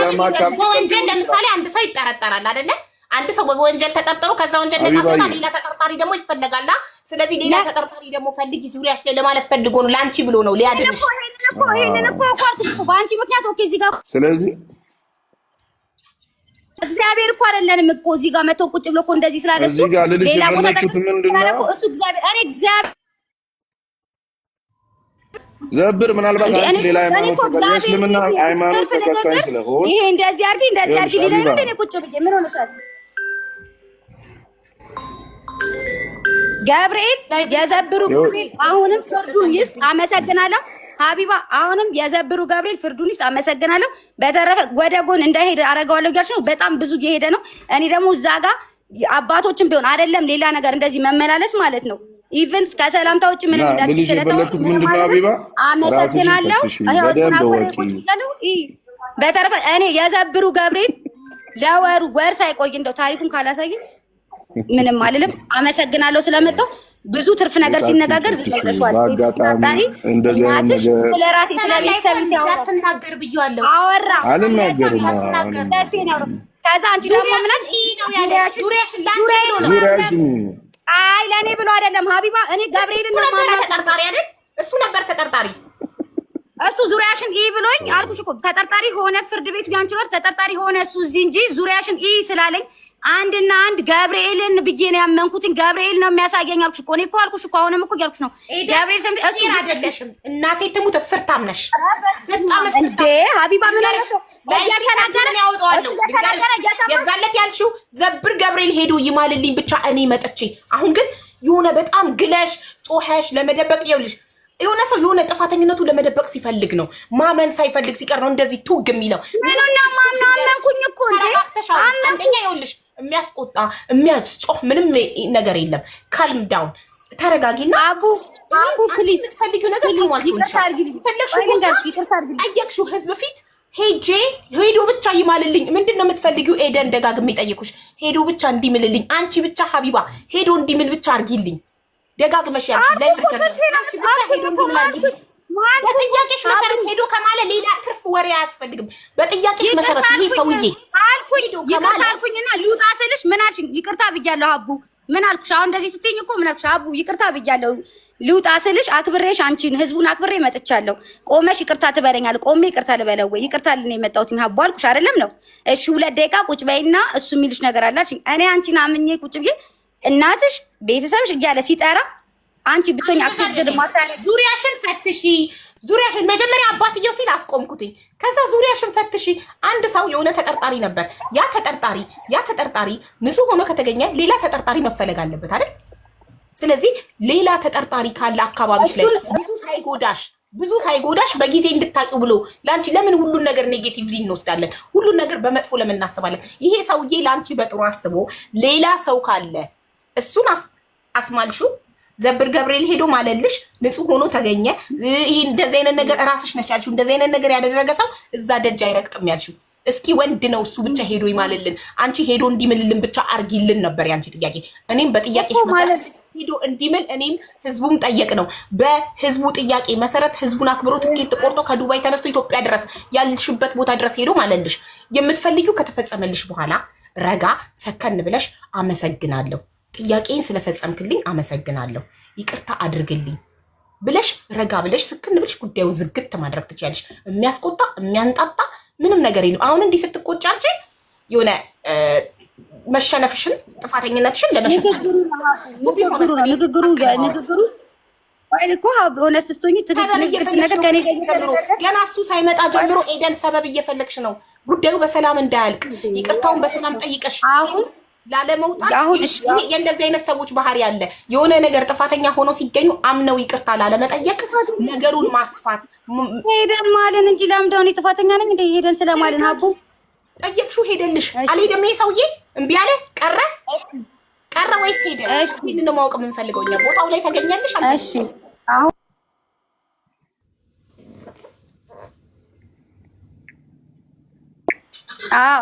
በወንጀል ለምሳሌ አንድ ሰው ይጠረጠራል አይደለ? አንድ ሰው በወንጀል ተጠርጥሮ ከዛ ወንጀል ነፃ ሲወጣ ሌላ ተጠርጣሪ ደግሞ ይፈለጋል። ስለዚህ ሌላ ተጠርጣሪ ደግሞ ፈልጊ ዙሪያሽ ላይ ለማለት ፈልጎ ነው፣ ላንቺ ብሎ ነው ሊያድንሽ። ይሄንን እኮ አልኩሽ እኮ በአንቺ ምክንያት። ኦኬ እዚህ ጋር ስለዚህ እግዚአብሔር እኮ አይደለንም እኮ እዚህ ጋር መተው ቁጭ ብሎ እኮ እንደዚህ ስላለ እሱ ሌላ ቦታ ተጠቅሞ እሱ እግዚአብሔር ዘብር ምናልባት አንቺ ሌላ ሃይማኖት ተከታይ እስልምና ሃይማኖት ተከታይ ስለሆነ ይሄ እንደዚህ አድርጊ ሌላ ነው እንደኔ ቁጭ ብዬ ምን ሆነሻል? ገብርኤል የዘብሩ አሁንም ፍርዱን ይስጥ። አመሰግናለሁ ሀቢባ። አሁንም የዘብሩ ገብርኤል ፍርዱን ይስጥ። አመሰግናለሁ። በተረፈ ወደ ጎን እንዳይሄድ አረጋዋለሁ እያልሽ ነው። በጣም ብዙ እየሄደ ነው። እኔ ደግሞ እዛ ጋር አባቶችም ቢሆን አይደለም ሌላ ነገር እንደዚህ መመላለስ ማለት ነው። ኢቭን ከሰላምታ ውጭ ምንም እንዳትችለተው አመሰግናለሁ። በተረፈ እኔ የዘብሩ ገብርኤል ለወር ሳይቆይ እንደው ታሪኩን ካላሳየ ምንም አልልም። አመሰግናለሁ ስለመጣው። ብዙ ትርፍ ነገር ሲነጋገር ዝለሽዋል። በአጋጣሚ እንደዚህ አይነት ነገር ስለራሴ ስለቤተሰብ ሲያወራ ተናገር ብያለሁ። አወራ አልናገርም። ከዛ አንቺ ደግሞ ምናሽ ዙሪያሽን ላንቺ አይ ለኔ ብሎ አይደለም ሀቢባ። እኔ ገብርኤልን ነው ማለት ተጠርጣሪ አይደል? እሱ ነበር ተጠርጣሪ። እሱ ዙሪያሽን ኢ ብሎኝ አልኩሽ እኮ ተጠርጣሪ ሆነ ፍርድ ቤቱ ያንቺ ወር ተጠርጣሪ ሆነ እሱ እዚህ እንጂ ዙሪያሽን ኢ ስላለኝ አንድና አንድ ገብርኤልን ብዬ ነው ያመንኩትን። ገብርኤል ነው የሚያሳየኝ አልኩሽ እኮ። እኔ እኮ አልኩሽ እኮ አሁንም እኮ ያልኩሽ ነው ገብርኤል ሰምት እሱ አይደለሽም። እናቴ ትሙት ፍርታም ነሽ። በጣም እንዴ ሀቢባ ምን አለሽ? ያተናገረ ያወጣዋለሁ የዛለት ያልሽው ዘብር ገብርኤል ሄዶ ይማልልኝ ብቻ እኔ መጥቼ። አሁን ግን የሆነ በጣም ግለሽ ጮኸሽ ለመደበቅ ይኸውልሽ የሆነ ሰው የሆነ ጥፋተኝነቱ ለመደበቅ ሲፈልግ ነው፣ ማመን ሳይፈልግ ሲቀር ነው እንደዚህ ቱግ የሚለው። ምንና ማምና አመንኩኝ እኮ እንዴ አንደኛ ይኸውልሽ የሚያስቆጣ የሚያስጮህ ምንም ነገር የለም። ካልም ዳውን ተረጋጊና አቡ ፕሊዝ የምትፈልጊው ነገር ጠየቅሽው ህዝብ ፊት ሄዶ ብቻ ይማልልኝ። ምንድን ነው የምትፈልጊው? ኤደን ደጋግሜ ጠየኩሽ። ሄዶ ብቻ እንዲምልልኝ አንቺ ብቻ ሀቢባ ሄዶ እንዲምል ብቻ አርጊልኝ። ደጋግመሽ ያልሽ አንቺ ብቻ ሄዶ እንዲምል አርጊልኝ። በጥያቄሽ መሰረት ሄዶ ከማለ ሌላ ትርፍ ወሬ አያስፈልግም። በጥያቄሽ መሰረት ይሄ ሰውዬ ይቅርታ አልኩኝና ልውጣ ስልሽ ምን አልሽኝ? ይቅርታ ብያለሁ አቡ። ምን አልኩሽ? አሁን እንደዚህ ስትይኝ እኮ ምን አልኩሽ? አቡ ይቅርታ ብያለሁ ልውጣ ስልሽ አክብሬሽ አንቺን ህዝቡን አክብሬ መጥቻለሁ። ቆመሽ ይቅርታ ትበለኛል። ቆሜ ይቅርታ ልበለው ወይ? ይቅርታ ልኔ የመጣሁትኝ ሀቡ አልኩሽ አይደለም ነው? እሺ 2 ደቂቃ ቁጭ በይና እሱ የሚልሽ ነገር አላልሽኝ። እኔ አንቺን አምኜ ቁጭ ብዬ እናትሽ ቤተሰብሽ እያለ ሲጠራ አንቺ ብቶኝ አክሰድድ ማታለ ዙሪያሽን ፈትሺ። ዙሪያሽን መጀመሪያ አባትየው ሲል አስቆምኩትኝ። ከዛ ዙሪያሽን ፈትሺ። አንድ ሰው የሆነ ተጠርጣሪ ነበር። ያ ተጠርጣሪ ንጹህ ሆኖ ከተገኘ ሌላ ተጠርጣሪ መፈለግ አለበት አይደል? ስለዚህ ሌላ ተጠርጣሪ ካለ አካባቢሽ ላይ ብዙ ሳይጎዳሽ በጊዜ እንድታቂው ብሎ ላንቺ ለምን ሁሉን ነገር ኔጌቲቭሊ እንወስዳለን? ሁሉን ነገር በመጥፎ ለምን እናስባለን? ይሄ ሰውዬ ላንቺ በጥሩ አስቦ ሌላ ሰው ካለ እሱን አስማልሹ። ዘብር ገብርኤል ሄዶ ማለልሽ ንጹህ ሆኖ ተገኘ። ይሄ እንደዚህ አይነት ነገር ራስሽ ነሽ ያልሽው። እንደዚህ አይነት ነገር ያደረገ ሰው እዛ ደጅ አይረግጥም ያልሽው። እስኪ ወንድ ነው እሱ ብቻ ሄዶ ይማልልን፣ አንቺ ሄዶ እንዲምልልን ብቻ አርጊልን ነበር ያንቺ ጥያቄ። እኔም በጥያቄሽ መሰረት ሄዶ እንዲምል እኔም ህዝቡም ጠየቅ ነው። በህዝቡ ጥያቄ መሰረት ህዝቡን አክብሮ ትኬት ቆርጦ ከዱባይ ተነስቶ ኢትዮጵያ ድረስ ያልሽበት ቦታ ድረስ ሄዶ ማለልሽ። የምትፈልጊው ከተፈጸመልሽ በኋላ ረጋ ሰከን ብለሽ አመሰግናለሁ፣ ጥያቄን ስለፈጸምክልኝ አመሰግናለሁ፣ ይቅርታ አድርግልኝ ብለሽ ረጋ ብለሽ ስክን ብለሽ ጉዳዩን ዝግት ማድረግ ትችያለሽ። የሚያስቆጣ የሚያንጣጣ ምንም ነገር የለም። አሁን እንዲህ ስትቆጪ አንቺ የሆነ መሸነፍሽን ጥፋተኝነትሽን ለመሸፈን ንግግሩ ሆነስት ስቶኝ ገና እሱ ሳይመጣ ጀምሮ ኤደን ሰበብ እየፈለግሽ ነው ጉዳዩ በሰላም እንዳያልቅ። ይቅርታውን በሰላም ጠይቀሽ አሁን ላለመውጣት የእንደዚህ አይነት ሰዎች ባህሪ ያለ የሆነ ነገር ጥፋተኛ ሆኖ ሲገኙ አምነው ይቅርታ ላለመጠየቅ ነገሩን ማስፋት። ሄደን ማለን እንጂ ለምደውን ጥፋተኛ ነኝ እንደ ሄደን ስለማለን ሀቡ ጠየቅሽው ሄደልሽ አልሄደም። ይሄ ሰውዬ እምቢ አለ ቀረ ወይስ ሄደ? ይህንን ማወቅ የምንፈልገው እኛ። ቦታው ላይ ተገኘልሽ? እሺ አሁን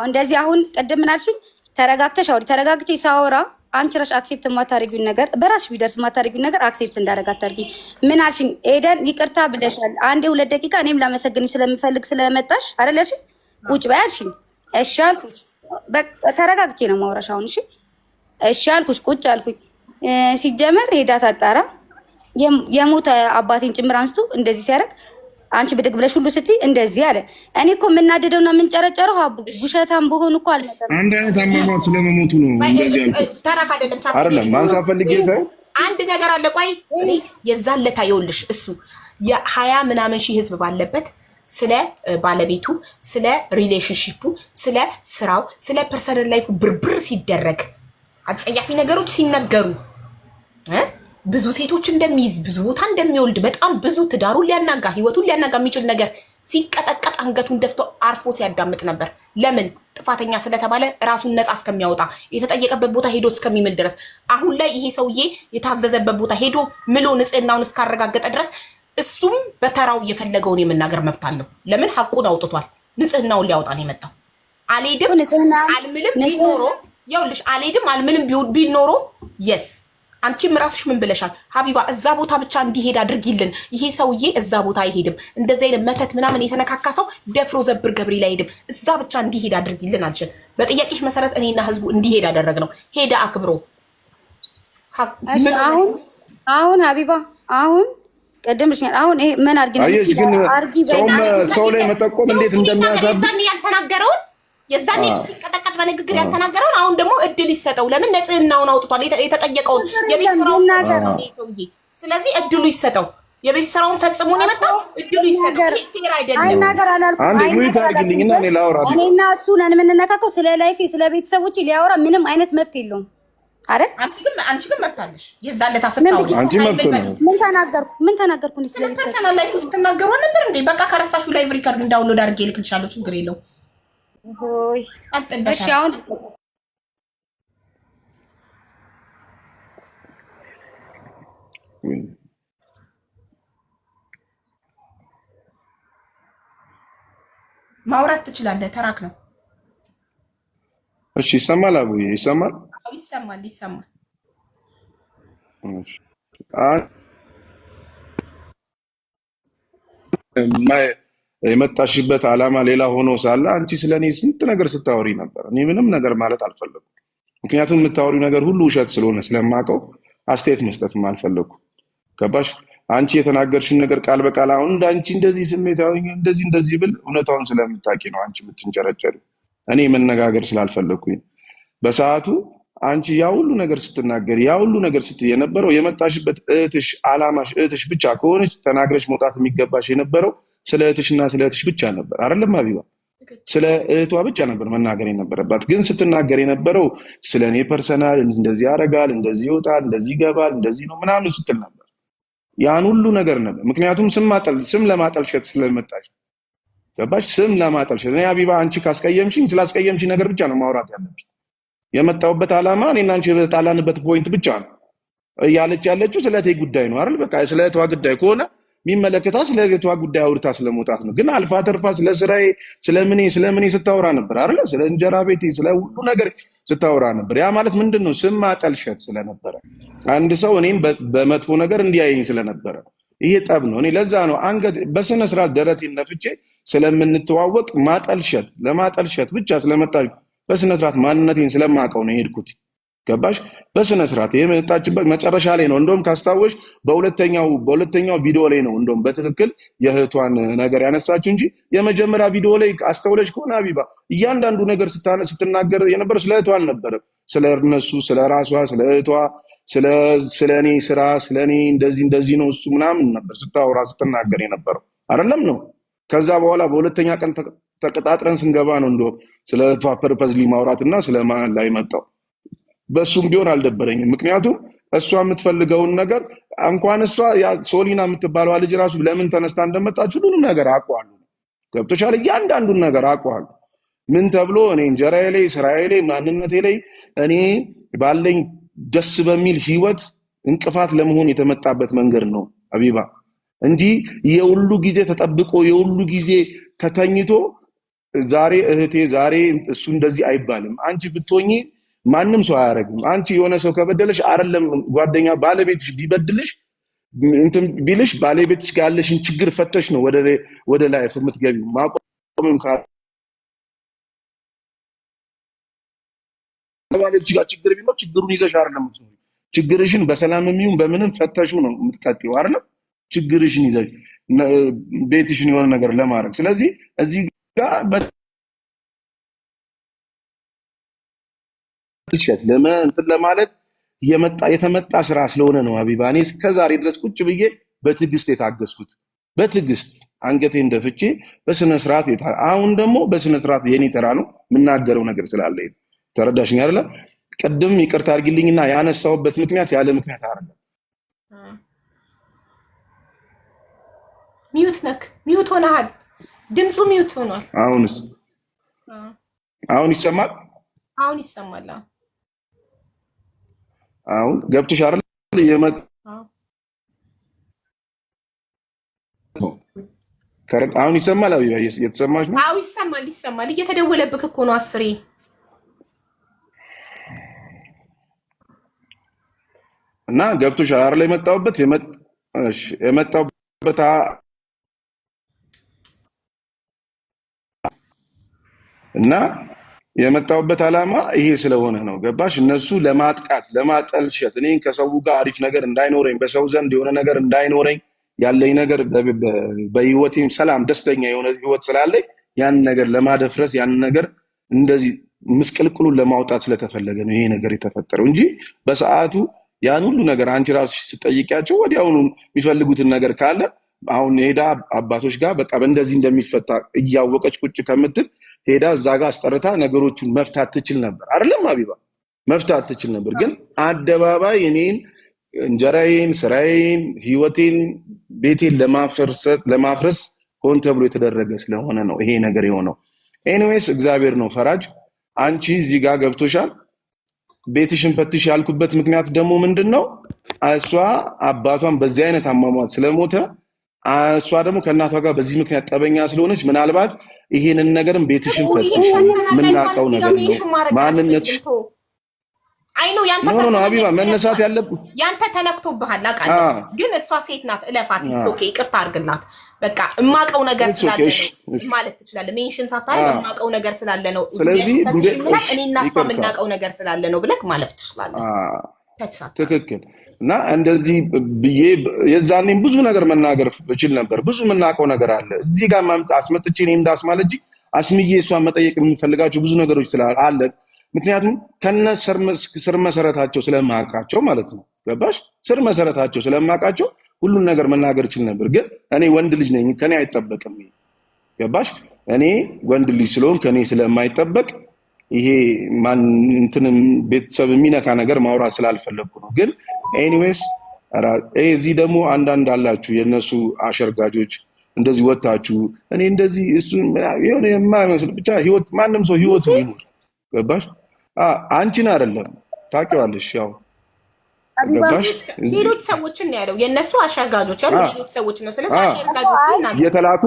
እንደዚህ አሁን ቅድም ምን አልሽኝ? ተረጋግተሽ አውሪ። ተረጋግቼ ሳወራ አንቺ ራሽ አክሴፕት የማታደርጊውን ነገር በራስሽ ቢደርስ የማታደርጊውን ነገር አክሴፕት እንዳደረጋት ታርጊ። ምን አልሽኝ? ኤደን ይቅርታ ብለሻል። አንዴ 2 ደቂቃ እኔም ላመሰግንሽ ስለምፈልግ ስለመጣሽ አይደለሽ? ቁጭ በይ አልሽኝ። እሺ አልኩሽ። ተረጋግቼ ነው ማውራሽ አሁን። እሺ አልኩሽ። ቁጭ አልኩኝ። ሲጀመር ሄዳ ታጣራ የሞተ አባቴን ጭምር አንስቶ እንደዚህ ሲያደርግ አንቺ ብድግ ብለሽ ሁሉ ስትይ እንደዚህ አለ። እኔ እኮ የምናደደውና የምንጨረጨረው ሀቡ ውሸታም በሆኑ እኮ አልነበረም። አንድ አይነት አሟሟት ስለመሞቱ ነው እንደዚህ ያልኩት። ተራካ አይደለም አይደለም ማንሳት ፈልጌ ሳይሆን አንድ ነገር አለ። ቆይ የዛለታ ይኸውልሽ እሱ የ20 ምናምን ሺህ ህዝብ ባለበት ስለ ባለቤቱ፣ ስለ ሪሌሽንሺፑ፣ ስለ ስራው፣ ስለ ፐርሰናል ላይፉ ብርብር ሲደረግ አጸያፊ ነገሮች ሲነገሩ ብዙ ሴቶች እንደሚይዝ ብዙ ቦታ እንደሚወልድ በጣም ብዙ ትዳሩን ሊያናጋ ህይወቱን ሊያናጋ የሚችል ነገር ሲቀጠቀጥ አንገቱን ደፍቶ አርፎ ሲያዳምጥ ነበር። ለምን? ጥፋተኛ ስለተባለ ራሱን ነፃ እስከሚያወጣ የተጠየቀበት ቦታ ሄዶ እስከሚምል ድረስ። አሁን ላይ ይሄ ሰውዬ የታዘዘበት ቦታ ሄዶ ምሎ ንጽህናውን እስካረጋገጠ ድረስ እሱም በተራው የፈለገውን የመናገር መብት አለው። ለምን? ሐቁን አውጥቷል። ንጽህናውን ሊያወጣ ነው የመጣው። አልሄድም አልምልም ቢል ኖሮ ይኸውልሽ፣ አልሄድም አልምልም ቢል ኖሮ የስ አንቺም ራስሽ ምን ብለሻል ሀቢባ? እዛ ቦታ ብቻ እንዲሄድ አድርጊልን። ይሄ ሰውዬ እዛ ቦታ አይሄድም። እንደዚህ አይነት መተት ምናምን የተነካካ ሰው ደፍሮ ዘብር ገብርኤል አይሄድም። እዛ ብቻ እንዲሄድ አድርጊልን አልሽን። በጥያቄሽ መሰረት እኔና ህዝቡ እንዲሄድ አደረግነው። ሄደ አክብሮ። አሁን ሀቢባ አሁን ቅድም አሁን ይሄ ምን አርጊ ሰው ላይ መጠቆም እንዴት እንደሚያሳብ ያልተናገረውን የዛኔ ሲቀጠቀጥ በንግግር ያልተናገረውን አሁን ደግሞ እድል ይሰጠው። ለምን ንጽህናውን አውጥቷል የተጠየቀውን የቤት ስራውን ነው። ስለዚህ እድሉ ይሰጠው። የቤት ስራውን ፈጽሞ ነው የመጣው። እድሉ ይሰጠው። ይሄ ፌር አይደለም። አይናገር አላልኩም። አንዴ ሙይት አድርግልኝና እኔ ላውራ። እኔና እሱ ነን የምንነካከው። ስለ ላይፌ ስለ ቤተሰቦቼ ሊያወራ ምንም አይነት መብት የለውም አይደል? አንቺ ግን መብታለሽ። የዛለታ ስታውሪ አንቺ መብት ነው። ምን ተናገርኩ? እኔ ስለ ቤተሰብ ፐርሰናል ላይፍ ስትናገሩ ነበር እንዴ? በቃ ከረሳሹ ላይቭ ሪከርድ ዳውንሎድ አድርጌ ልክልሻለሁ። ችግር የለው። ሆይ እሺ አሁን ማውራት ትችላለህ። ተራክ ነው። እሺ ይሰማል? አቡዬ ይሰማል? አዎ ይሰማል። እሺ የመጣሽበት ዓላማ ሌላ ሆኖ ሳለ አንቺ ስለኔ ስንት ነገር ስታወሪ ነበር። እኔ ምንም ነገር ማለት አልፈለኩም። ምክንያቱም የምታወሪው ነገር ሁሉ ውሸት ስለሆነ ስለማውቀው አስተያየት መስጠትም አልፈለኩም። ገባሽ? አንቺ የተናገርሽን ነገር ቃል በቃል አሁን እንዳንቺ እንደዚህ ስሜታዊ እንደዚህ ብል እውነታውን ስለምታውቂ ነው አንቺ የምትንጨረጨሪ። እኔ መነጋገር ስላልፈለኩኝ በሰዓቱ አንቺ ያ ሁሉ ነገር ስትናገር ያ ሁሉ ነገር ስትይ የነበረው የመጣሽበት እህትሽ ዓላማሽ እህትሽ ብቻ ከሆነች ተናግረሽ መውጣት የሚገባሽ የነበረው ስለ እህትሽና ስለ እህትሽ ብቻ ነበር። አይደለም ሀቢባ? ስለ እህቷ ብቻ ነበር መናገር የነበረባት። ግን ስትናገር የነበረው ስለ እኔ ፐርሰናል እንደዚህ ያደርጋል፣ እንደዚህ ይወጣል፣ እንደዚህ ይገባል፣ እንደዚህ ነው ምናምን ስትል ነበር። ያን ሁሉ ነገር ነበር። ምክንያቱም ስም ለማጠልሸት ስለመጣሽ ገባሽ? ስም ለማጠልሸት። እኔ ሀቢባ አንቺ ካስቀየምሽኝ ስላስቀየምሽኝ ነገር ብቻ ነው ማውራት ያለብሽ። የመጣውበት ዓላማ እኔና አንቺ የጣላንበት ፖይንት ብቻ ነው። እያለች ያለችው ስለ እህቴ ጉዳይ ነው አይደል? በቃ ስለ እህቷ ጉዳይ ከሆነ የሚመለከታ ስለ እህቷ ጉዳይ አውርታ ስለመውጣት ነው። ግን አልፋ ተርፋ ስለ ስራዬ ስለምኔ ስታወራ ነበር አይደል? ስለ እንጀራ ቤቴ ስለ ሁሉ ነገር ስታወራ ነበር። ያ ማለት ምንድነው? ስም ማጠልሸት ስለነበረ አንድ ሰው እኔን በመጥፎ ነገር እንዲያየኝ ስለነበረ ይሄ ጠብ ነው። እኔ ለዛ ነው አንገት በስነ ስርዓት ደረቴን ነፍቼ ስለምንተዋወቅ ለማጠልሸት ብቻ ስለመጣች በስነ ስርዓት ማንነቴን ስለማውቀው ነው የሄድኩት። ገባሽ? በስነ ስርዓት የመጣችበት መጨረሻ ላይ ነው። እንደውም ካስታወሽ በሁለተኛው ቪዲዮ ላይ ነው እንደውም በትክክል የእህቷን ነገር ያነሳችው እንጂ የመጀመሪያ ቪዲዮ ላይ አስተውለሽ ከሆነ ሀቢባ እያንዳንዱ ነገር ስትናገር የነበረው ስለ እህቷ አልነበረም። ስለ እነሱ፣ ስለ ራሷ፣ ስለ እህቷ፣ ስለ እኔ ስራ፣ ስለ እኔ እንደዚህ ነው እሱ ምናምን ነበር ስታወራ ስትናገር የነበረው አይደለም ነው። ከዛ በኋላ በሁለተኛ ቀን ተቀጣጥረን ስንገባ ነው እንደውም ስለ እህቷ ፐርፐዝሊ ማውራትና ስለ ማን ላይ መጣው። በሱም ቢሆን አልደበረኝም። ምክንያቱም እሷ የምትፈልገውን ነገር እንኳን እሷ ሶሊና የምትባለው ልጅ ራሱ ለምን ተነስታ እንደመጣች ሁሉንም ነገር አውቀዋለሁ። ገብቶሻል? እያንዳንዱን ነገር አውቀዋለሁ። ምን ተብሎ እኔ እንጀራዬ ላይ ስራዬ ላይ ማንነቴ ላይ እኔ ባለኝ ደስ በሚል ህይወት እንቅፋት ለመሆን የተመጣበት መንገድ ነው ሀቢባ እንጂ የሁሉ ጊዜ ተጠብቆ የሁሉ ጊዜ ተተኝቶ ዛሬ እህቴ ዛሬ እሱ እንደዚህ አይባልም። አንቺ ብትሆኚ ማንም ሰው አያረግም። አንቺ የሆነ ሰው ከበደለሽ አይደለም ጓደኛ ባለቤትሽ ቢበድልሽ እንትን ቢልሽ ባለቤትሽ ጋር ያለሽን ችግር ፈተሽ ነው ወደ ላይፍ የምትገቢው። ማቆምም ባለቤትሽ ጋር ችግር ቢኖር ችግሩን ይዘሽ አይደለም የምትኖሪው። ችግርሽን በሰላምም ይሁን በምንም ፈተሹ ነው የምትቀጥይው አይደለም? ችግርሽን ይዘሽ ቤትሽን የሆነ ነገር ለማድረግ። ስለዚህ እዚህ ጋር እንትን ለማለት የተመጣ ስራ ስለሆነ ነው ሀቢባ። እኔ እስከዛሬ ድረስ ቁጭ ብዬ በትዕግስት የታገስኩት በትዕግስት አንገቴን ደፍቼ በስነ ስርዓት አሁን ደግሞ በስነ ስርዓት የኔ ተራ ነው የምናገረው ነገር ስላለኝ ተረዳሽኝ አይደለ? ቅድም ይቅርታ አድርጊልኝና ያነሳውበት ምክንያት ያለ ምክንያት አይደለም። ሚዩት ሆነሃል። ድምፁ ሚዩት ሆኗል። አሁን ይሰማል? አሁን ይሰማል። አሁን ገብቶሽ አይደል? አሁን ይሰማል? አቢባ እየተሰማሽ ነው? አዎ ይሰማል። እየተደወለብክ እኮ ነው 10። እና ገብቶሻል አይደል? የመጣሁበት እና የመጣሁበት ዓላማ ይሄ ስለሆነ ነው። ገባሽ? እነሱ ለማጥቃት ለማጠልሸት እኔን ከሰው ጋር አሪፍ ነገር እንዳይኖረኝ በሰው ዘንድ የሆነ ነገር እንዳይኖረኝ ያለኝ ነገር በህይወቴም ሰላም ደስተኛ የሆነ ህይወት ስላለኝ ያን ነገር ለማደፍረስ ያን ነገር እንደዚህ ምስቅልቅሉን ለማውጣት ስለተፈለገ ነው ይሄ ነገር የተፈጠረው እንጂ በሰዓቱ ያን ሁሉ ነገር አንቺ ራስሽ ስትጠይቂያቸው ወዲያውኑ የሚፈልጉትን ነገር ካለ አሁን ሄዳ አባቶች ጋር በቃ እንደዚህ እንደሚፈታ እያወቀች ቁጭ ከምትል ሄዳ እዛ ጋር አስጠርታ ነገሮቹን መፍታት ትችል ነበር። አይደለም ሀቢባ? መፍታት ትችል ነበር። ግን አደባባይ እኔን እንጀራዬን፣ ስራዬን፣ ህይወቴን፣ ቤቴን ለማፍረስ ሆን ተብሎ የተደረገ ስለሆነ ነው ይሄ ነገር የሆነው። ኤኒዌይስ እግዚአብሔር ነው ፈራጅ። አንቺ እዚህ ጋር ገብቶሻል። ቤትሽን ፈትሽ ያልኩበት ምክንያት ደግሞ ምንድነው? እሷ አባቷን በዚህ አይነት አሟሟት ስለሞተ እሷ ደግሞ ከእናቷ ጋር በዚህ ምክንያት ጠበኛ ስለሆነች ምናልባት ይሄንን ነገርም ቤትሽን ፈትሽ የምናውቀው ነገር ነው ማንነትሽ አይ ነው ያንተ ሀቢባ መነሳት ያለብህ ያንተ ተነክቶብሃል አውቃለሁ። ግን እሷ ሴት ናት፣ እለፋት። ኦኬ ይቅርታ አድርግላት። በቃ እማቀው ነገር ስላለ ነው ማለት ትችላለህ። ሜንሽን ሳታረግ እማቀው ነገር ስላለ ነው። ስለዚህ እኔ እና እሷ የምናውቀው ነገር ስላለ ነው ብለህ ማለፍ ትችላለህ። ትክክል። እና እንደዚህ ብዬ የዛኔም ብዙ ነገር መናገር እችል ነበር። ብዙ የምናውቀው ነገር አለ። እዚህ ጋር አስመጥቼ እኔ እንዳስማለጅ አስምዬ እሷን መጠየቅ የምፈልጋቸው ብዙ ነገሮች ስላለ ምክንያቱም ከነ ስር መሰረታቸው ስለማውቃቸው ማለት ነው። ገባሽ? ስር መሰረታቸው ስለማውቃቸው ሁሉን ነገር መናገር እችል ነበር። ግን እኔ ወንድ ልጅ ነኝ፣ ከኔ አይጠበቅም። ገባሽ? እኔ ወንድ ልጅ ስለሆን ከኔ ስለማይጠበቅ ይሄ ማን እንትንም ቤተሰብ የሚነካ ነገር ማውራት ስላልፈለኩ ነው። ግን ኤኒዌይስ እዚህ ደግሞ አንዳንድ አላችሁ የነሱ አሸርጋጆች እንደዚህ ወጣችሁ እኔ እንደዚህ እሱ የሆነ የማይመስል ብቻ ህይወት ማንም ሰው ህይወት ይኖር። ገባሽ? አንቺን አይደለም ታውቂዋለሽ። ያው ገባሽ? ሌሎች ሰዎችን ነው ያለው የነሱ አሸርጋጆች አሉ ሌሎች ሰዎች ነው። ስለዚህ አሸርጋጆችን የተላኩ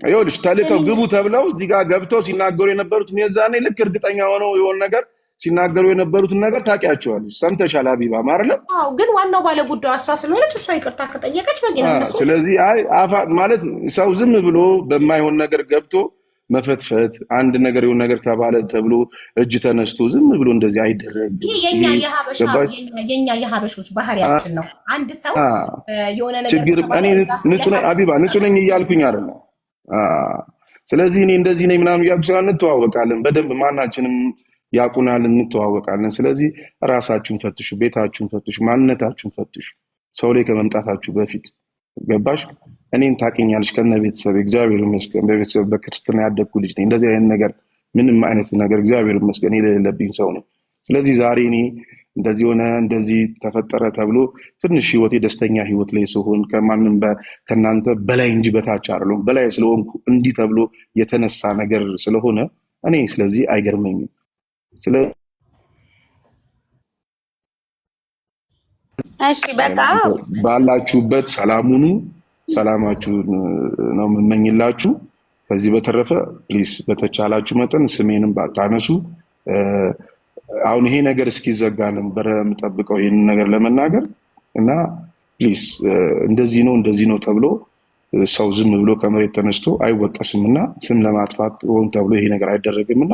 ይኸውልሽ ተልከው ግቡ ተብለው እዚህ ጋር ገብተው ሲናገሩ የነበሩት የዛኔ ልክ እርግጠኛ ሆነው የሆነ ነገር ሲናገሩ የነበሩትን ነገር ታውቂያቸዋለሽ። ሰምተሻል ሀቢባ አይደለም? አዎ። ግን ዋናው ባለ ጉዳዩ እሷ ስለሆነች እሷ ይቅርታ ከጠየቀች በቂ ነው። ስለዚህ አይ ማለት ሰው ዝም ብሎ በማይሆን ነገር ገብቶ መፈትፈት አንድ ነገር የሆነ ነገር ተባለ ተብሎ እጅ ተነስቶ ዝም ብሎ እንደዚህ አይደረግም። ይሄ የኛ የሀበሾች ባህሪያችን ነው። አንድ ሰው የሆነ ነገር ችግር እኔ ሀቢባ ንጹህ ነኝ እያልኩኝ አይደለም። ስለዚህ እኔ እንደዚህ ነኝ ምናምን እያልኩ ሳይሆን እንተዋወቃለን በደንብ ማናችንም ያቁናል፣ እንተዋወቃለን። ስለዚህ ራሳችሁን ፈትሹ፣ ቤታችሁን ፈትሹ፣ ማንነታችሁን ፈትሹ ሰው ላይ ከመምጣታችሁ በፊት። ገባሽ? እኔን ታውቂኛለሽ ከነ ቤተሰብ እግዚአብሔር ይመስገን በቤተሰብ በክርስትና ያደግኩ ልጅ ነኝ። እንደዚህ አይነት ነገር ምንም አይነት ነገር እግዚአብሔር ይመስገን የሌለብኝ ሰው ነኝ። ስለዚህ ዛሬ እኔ እንደዚህ ሆነ እንደዚህ ተፈጠረ ተብሎ ትንሽ ህይወቴ ደስተኛ ህይወት ላይ ስሆን ከማንም ከናንተ በላይ እንጂ በታች አይደለም። በላይ ስለሆንኩ እንዲህ ተብሎ የተነሳ ነገር ስለሆነ እኔ ስለዚህ አይገርመኝም። እሺ በቃ ባላችሁበት ሰላሙኑ ሰላማችሁን ነው የምመኝላችሁ። ከዚህ በተረፈ ፕሊስ በተቻላችሁ መጠን ስሜንም ባታነሱ። አሁን ይሄ ነገር እስኪዘጋ ነበር የምጠብቀው ይሄን ነገር ለመናገር እና ፕሊስ እንደዚህ ነው ተብሎ ሰው ዝም ብሎ ከመሬት ተነስቶ አይወቀስምና ስም ለማጥፋት ሆን ተብሎ ይሄ ነገር አይደረግምና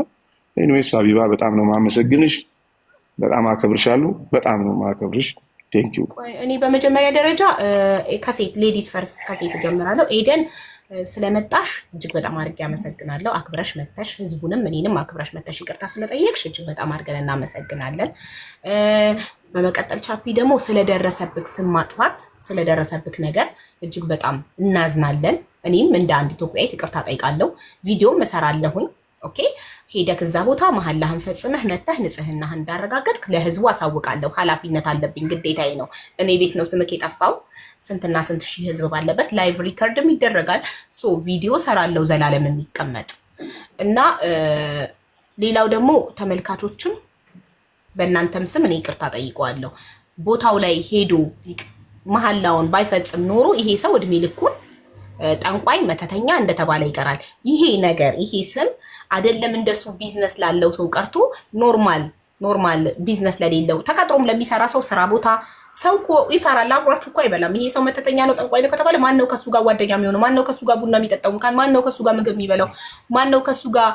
ኤኒዌይስ ሀቢባ በጣም ነው ማመሰግንሽ። በጣም አከብርሻለሁ። በጣም ነው ማከብርሽ። ቴንክ ዩ። እኔ በመጀመሪያ ደረጃ ከሴት ሌዲስ ፈርስት ከሴት ጀምራለሁ። ኤደን ስለመጣሽ እጅግ በጣም አድርጌ አመሰግናለሁ። አክብረሽ መተሽ ህዝቡንም እኔንም አክብረሽ መተሽ ይቅርታ ስለጠየቅሽ እጅግ በጣም አድርገን እናመሰግናለን። በመቀጠል ቻፒ ደግሞ ስለደረሰብክ ስም ማጥፋት ስለደረሰብክ ነገር እጅግ በጣም እናዝናለን። እኔም እንደ አንድ ኢትዮጵያዊት ይቅርታ ጠይቃለሁ። ቪዲዮም እሰራለሁኝ። ኦኬ ሄደክ እዛ ቦታ መሐላህን ፈጽመህ መተህ ንጽህናህን እንዳረጋገጥክ ለህዝቡ አሳውቃለሁ። ኃላፊነት አለብኝ፣ ግዴታዬ ነው። እኔ ቤት ነው ስምክ የጠፋው። ስንትና ስንት ሺህ ህዝብ ባለበት ላይቭ ሪከርድም ይደረጋል። ሶ ቪዲዮ ሰራለሁ ዘላለም የሚቀመጥ እና ሌላው ደግሞ ተመልካቾችን በእናንተም ስም እኔ ይቅርታ ጠይቀዋለሁ። ቦታው ላይ ሄዶ መሐላውን ባይፈጽም ኖሮ ይሄ ሰው እድሜ ልኩን ጠንቋይ መተተኛ እንደተባለ ይቀራል። ይሄ ነገር ይሄ ስም አይደለም እንደሱ ቢዝነስ ላለው ሰው ቀርቶ ኖርማል ኖርማል ቢዝነስ ለሌለው ተቀጥሮም ለሚሰራ ሰው ስራ ቦታ ሰው እኮ ይፈራል። አብሯችሁ እኮ አይበላም። ይሄ ሰው መተተኛ ነው ጠንቋይ ነው ከተባለ ማን ነው ከሱ ጋር ጓደኛ የሚሆነው? ማን ነው ከሱ ጋር ቡና የሚጠጣው? ማን ነው ከሱ ጋር ምግብ የሚበላው? ማን ነው ከሱ ጋር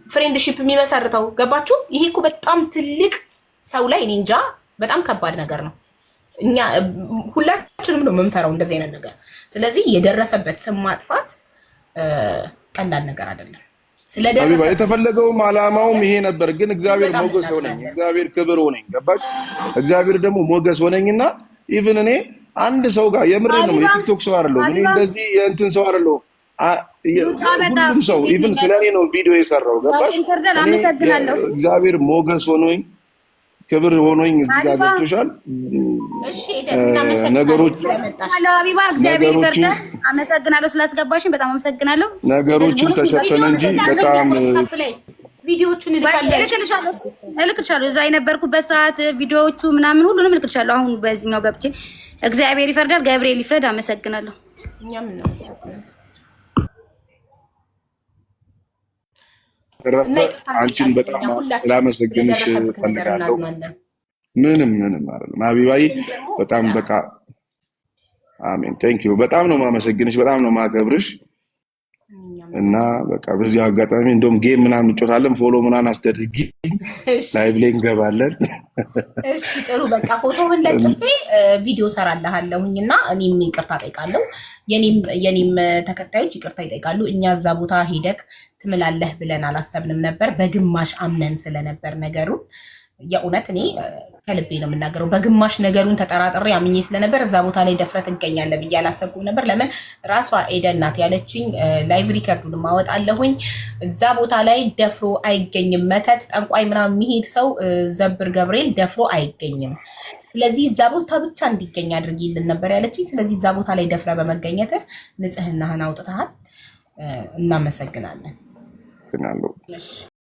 ፍሬንድሺፕ የሚመሰርተው? ገባችሁ? ይሄ እኮ በጣም ትልቅ ሰው ላይ እኔ እንጃ በጣም ከባድ ነገር ነው። እኛ ሁላችንም ነው የምንፈራው እንደዚህ አይነት ነገር። ስለዚህ የደረሰበት ስም ማጥፋት ቀላል ነገር አይደለም። ስለደረሰ የተፈለገውም አላማውም ይሄ ነበር። ግን እግዚአብሔር ሞገስ ሆነኝ፣ እግዚአብሔር ክብር ሆነኝ። ገባሽ? እግዚአብሔር ደግሞ ሞገስ ሆነኝና ኢቭን እኔ አንድ ሰው ጋር የምሬ ነው የቲክቶክ ሰው አይደለሁም እኔ እንደዚህ የእንትን ሰው አይደለሁም። ሁሉም ሰው ኢቭን ስለኔ ነው ቪዲዮ የሰራው። ገባሽ? እግዚአብሔር ሞገስ ሆኖኝ ክብር ሆኖኝ እዚህ ጋር ገብቶሻል። እሺ ነገሮች ሀቢባ እግዚአብሔር ይፈርዳል። አመሰግናለሁ ስላስገባሽኝ በጣም አመሰግናለሁ። ነገሮችን ተሸፈነ እንጂ በጣም ቪዲዮዎቹን እልክልሻለሁ። እዛ የነበርኩበት ሰዓት ቪዲዮዎቹ ምናምን ሁሉንም እልክልሻለሁ። አሁን በዚህኛው ገብቼ እግዚአብሔር ይፈርዳል። ገብርኤል ይፍረድ። አመሰግናለሁ። እኛም እናመሰግናለን። አንቺን በጣም ላመሰግንሽ ፈልጋለሁ። ምንም አይደለም ሀቢባዬ፣ በጣም በቃ አሜን። ቴንኪው። በጣም ነው ማመሰግንሽ፣ በጣም ነው ማከብርሽ። እና በቃ በዚህ አጋጣሚ እንደውም ጌም ምናምን እንጮታለን፣ ፎሎ ምናምን አስደርጊ፣ ላይቭ ላይ እንገባለን። እሺ ጥሩ። በቃ ፎቶውን ለጥፌ ቪዲዮ ሰራልሃለሁኝና እኔም ይቅርታ ጠይቃለሁ። የኔም ተከታዮች ይቅርታ ይጠይቃሉ። እኛ እዛ ቦታ ሄደክ ትምላለህ ብለን አላሰብንም ነበር። በግማሽ አምነን ስለነበር ነገሩን የእውነት እኔ ከልቤ ነው የምናገረው። በግማሽ ነገሩን ተጠራጥሬ አምኜ ስለነበር እዛ ቦታ ላይ ደፍረህ ትገኛለህ ብዬ አላሰብኩም ነበር። ለምን ራሷ ኤደን ናት ያለችኝ። ላይቭ ሪከርዱን ማወጣለሁኝ። እዛ ቦታ ላይ ደፍሮ አይገኝም። መተት ጠንቋይ ምናምን የሚሄድ ሰው ዘብር ገብርኤል ደፍሮ አይገኝም። ስለዚህ እዛ ቦታ ብቻ እንዲገኝ አድርጊልን ነበር ያለችኝ። ስለዚህ እዛ ቦታ ላይ ደፍረ በመገኘትህ ንጽህናህን አውጥተሃል። እናመሰግናለን።